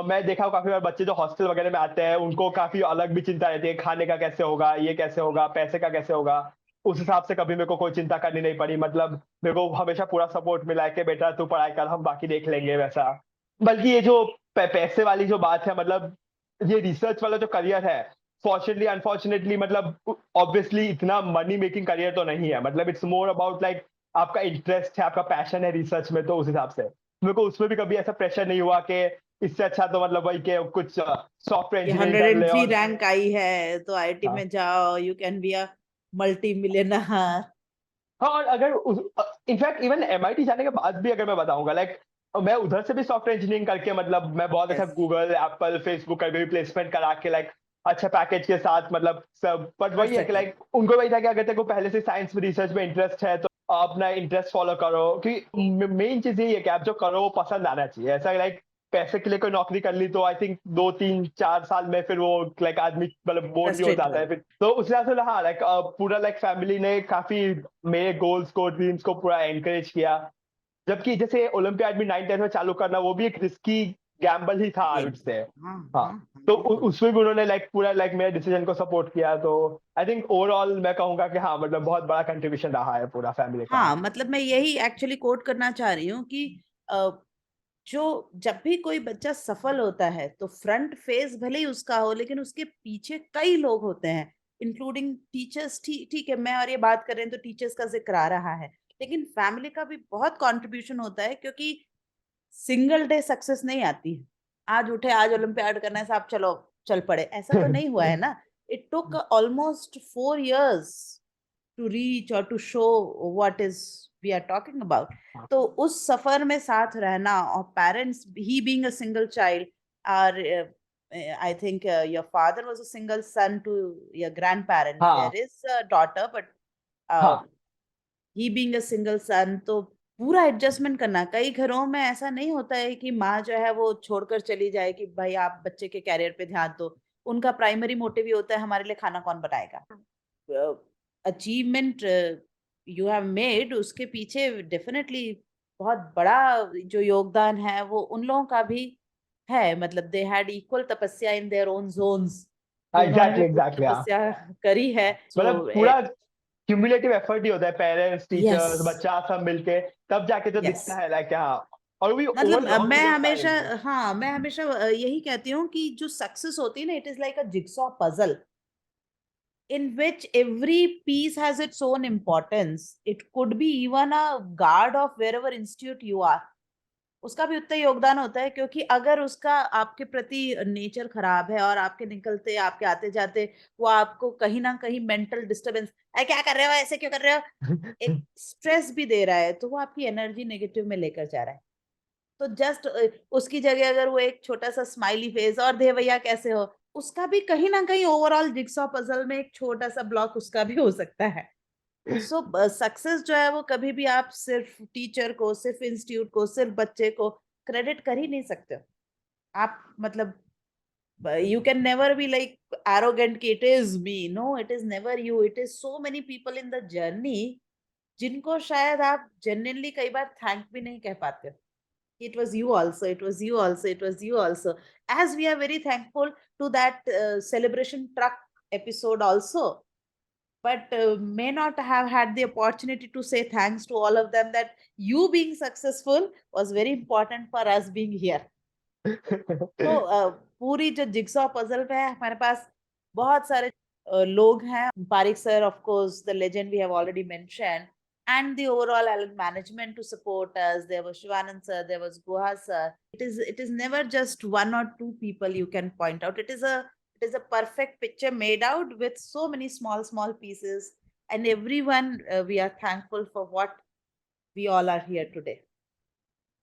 मैं देखा हूँ काफ़ी बार बच्चे जो हॉस्टल वगैरह में आते हैं, उनको काफ़ी अलग भी चिंता रहती है, खाने का कैसे होगा, ये कैसे होगा, पैसे का कैसे होगा। उस हिसाब से कभी मेरे को कोई चिंता करनी नहीं पड़ी, मतलब मेरे को हमेशा पूरा सपोर्ट मिला है कि बेटा तू पढ़ाई कर, हम बाकी देख लेंगे वैसा। बल्कि ये जो पैसे वाली जो बात है, मतलब ये रिसर्च वाला जो करियर है, फॉर्चुनेटली अनफॉर्चुनेटली मतलब ऑब्वियसली इतना मनी मेकिंग करियर तो नहीं है, मतलब इट्स मोर अबाउट लाइक आपका इंटरेस्ट है, आपका पैशन है रिसर्च में, तो उस हिसाब से मेरे को उसमें भी कभी ऐसा प्रेशर नहीं हुआ कि इससे अच्छा तो मतलब वही के कुछ सॉफ्टवेयर
ये
इंजीनियरिंग कर ले।
103
और
रैंक आई है तो आईआईटी
हाँ
में जाओ, you can be a multi millionaire.
हाँ, और अगर इनफैक्ट इवन एमआईटी जाने के बाद भी अगर मैं बताऊंगा लाइक, मैं उधर से भी सॉफ्टवेयर इंजीनियरिंग करके, मतलब मैं बहुत अच्छा
यस,
गूगल एप्पल फेसबुक का भी प्लेसमेंट करा के लाइक अच्छा पैकेज के साथ, मतलब सब। बट
कर
वही है कि
सके।
लाइक उनको वही था कि अगर तेरे को पहले से साइंस में रिसर्च में इंटरेस्ट है तो अपना इंटरेस्ट फॉलो करो, क्योंकि मेन चीज यही है कि आप जो करो वो पसंद आना चाहिए। ऐसा लाइक पैसे के लिए कोई नौकरी कर ली तो आई थिंक 2 3 4 साल में फिर वो लाइक आदमी मतलब बोर भी हो
फ्रस्ट्रेट
जाता
हो।
है फिर। तो उस हिसाब से हाँ लाइक पूरा लाइक फैमिली ने काफी मेरे गोल्स को ड्रीम्स को पूरा एनकरेज किया। जबकि जैसे ओलंपियाड में 9 10 में चालू करना वो भी एक रिस्की गैम्बल ही था आई
गेम।
Would say.
हाँ
हाँ,
हाँ हाँ,
तो
बिल्कुल।
उसमें भी उन्होंने लाइक पूरा लाइक मेरे डिसीजन को सपोर्ट किया, तो आई थिंक ओवरऑल मैं कहूंगा कि हाँ मतलब बहुत बड़ा कंट्रीब्यूशन रहा है पूरा फैमिली का।
हाँ, मतलब मैं यही एक्चुअली कोट करना चाह रही हूँ कि अ, जो जब भी कोई बच्चा सफल होता है तो फ्रंट फेस भले ही उसका हो, लेकिन उसके पीछे कई लोग होते हैं, इंक्लूडिंग टीचर्स। ठीक है, मैं और ये बात कर रहे हैं तो टीचर्स का जिक्र आ रहा है, लेकिन फैमिली का भी बहुत कंट्रीब्यूशन होता है, क्योंकि सिंगल डे सक्सेस नहीं आती है। आज उठे, आज ओलंपियाड करना है साहब, चलो चल पड़े, ऐसा तो नहीं हुआ है ना। It took almost 4 years to reach और to show what is we are talking about. तो उस सफर में साथ रहना, और parents he being a single child, और I think your father was a single son to your grand parents,
हाँ
there is a daughter but
हाँ
ही बीइंग अ सिंगल सन, तो पूरा एडजस्टमेंट करना। कई घरों में ऐसा नहीं होता है कि माँ जो है वो छोड़कर चली जाए कि भाई आप बच्चे के कैरियर पे ध्यान दो। उनका प्राइमरी मोटिव ये होता है हमारे लिए खाना कौन बनाएगा। अचीवमेंट यू हैव मेड, उसके पीछे डेफिनेटली बहुत बड़ा जो योगदान है वो उन लोगों का भी है। मतलब दे हैड इक्वल तपस्या इन देयर ओन जोन्स, कि उन्होंने भी
एग्जैक्टली
पूरी
एग्जैक्टली हाँ,
तपस्या करी है। सो
मतलब पूरा क्यूमुलेटिव एफर्ट ही होता है, पेरेंट्स
यस,
टीचर्स बच्चा सब मिलके, तब जाके जो
यस।
दिखता है लाइक हाँ। और वो भी ओवर
मतलब
लॉन्ग
मैं
पीरियड ऑफ
हमेशा,
टाइम।
हाँ मैं हमेशा यही कहती हूँ कि जो सक्सेस होती है ना, it is like a jigsaw puzzle in which every piece has its own importance. It could be even a guard of wherever institute you are. उसका भी उतना ही योगदान होता है, क्योंकि अगर उसका आपके प्रति नेचर खराब है और आपके निकलते आपके आते जाते वो आपको कहीं ना कहीं मेंटल डिस्टरबेंस, अरे क्या कर रहे हो, ऐसे क्यों कर रहे हो, एक स्ट्रेस भी दे रहा है, तो वो आपकी एनर्जी नेगेटिव में लेकर जा रहा है। तो जस्ट उसकी जगह अगर वो एक छोटा-सा स्माइली फेस, और दे भैया कैसे हो? उसका भी कहीं न कहीं ओवरऑल जिगसॉ पज़ल में एक छोटा-सा ब्लॉक उसका भी हो सकता है। सो सक्सेस जो है वो कभी भी आप सिर्फ टीचर को, सिर्फ इंस्टीट्यूट को, सिर्फ बच्चे को क्रेडिट कर ही नहीं सकते हो। आप मतलब you can never be like arrogant कि it is me, no it is never you, it is so many people in the journey जिनको शायद आप जेन्युइनली कई बार थैंक भी नहीं कह पाते हो। It was you also, it was you also, it was you also. As we are very thankful to that celebration truck episode also, but may not have had the opportunity to say thanks to all of them, that you being successful was very important for us being here. तो पूरी जो जिग्सॉ पजल पे है हमारे पास बहुत सारे लोग हैं। Parikh sir, of course the legend we have already mention, and the overall Allen management to support us. There was Shivanand sir, there was Guha sir. It is never just one or two people you can point out. It is a perfect picture made out with so many small pieces, and everyone we are thankful for what we all are here today.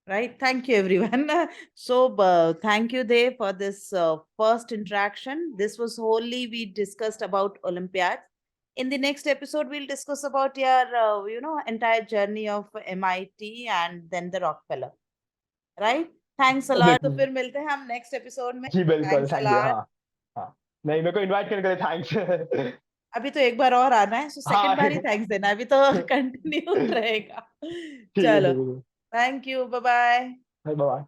Right. Thank you, everyone. So, thank you, Dev, for this first interaction. This was wholly we discussed about Olympiads. In the next episode, we'll discuss about your, entire journey of MIT and then the Rockefeller. Right? Thanks a lot. तो
बिल्कुल
फिर मिलते हैं हम next episode में.
जी बिल्कुल
Thanks a
thank you
lot.
हाँ हाँ नहीं मेरे को इनवाइट करने के लिए थैंक्स
अभी तो एक बार और आना है, so
हाँ
second बार ही thanks देना, अभी तो
ठीक
continue रहेगा.
है
चलो.
ठीक है
Thank you. Bye bye.
Bye bye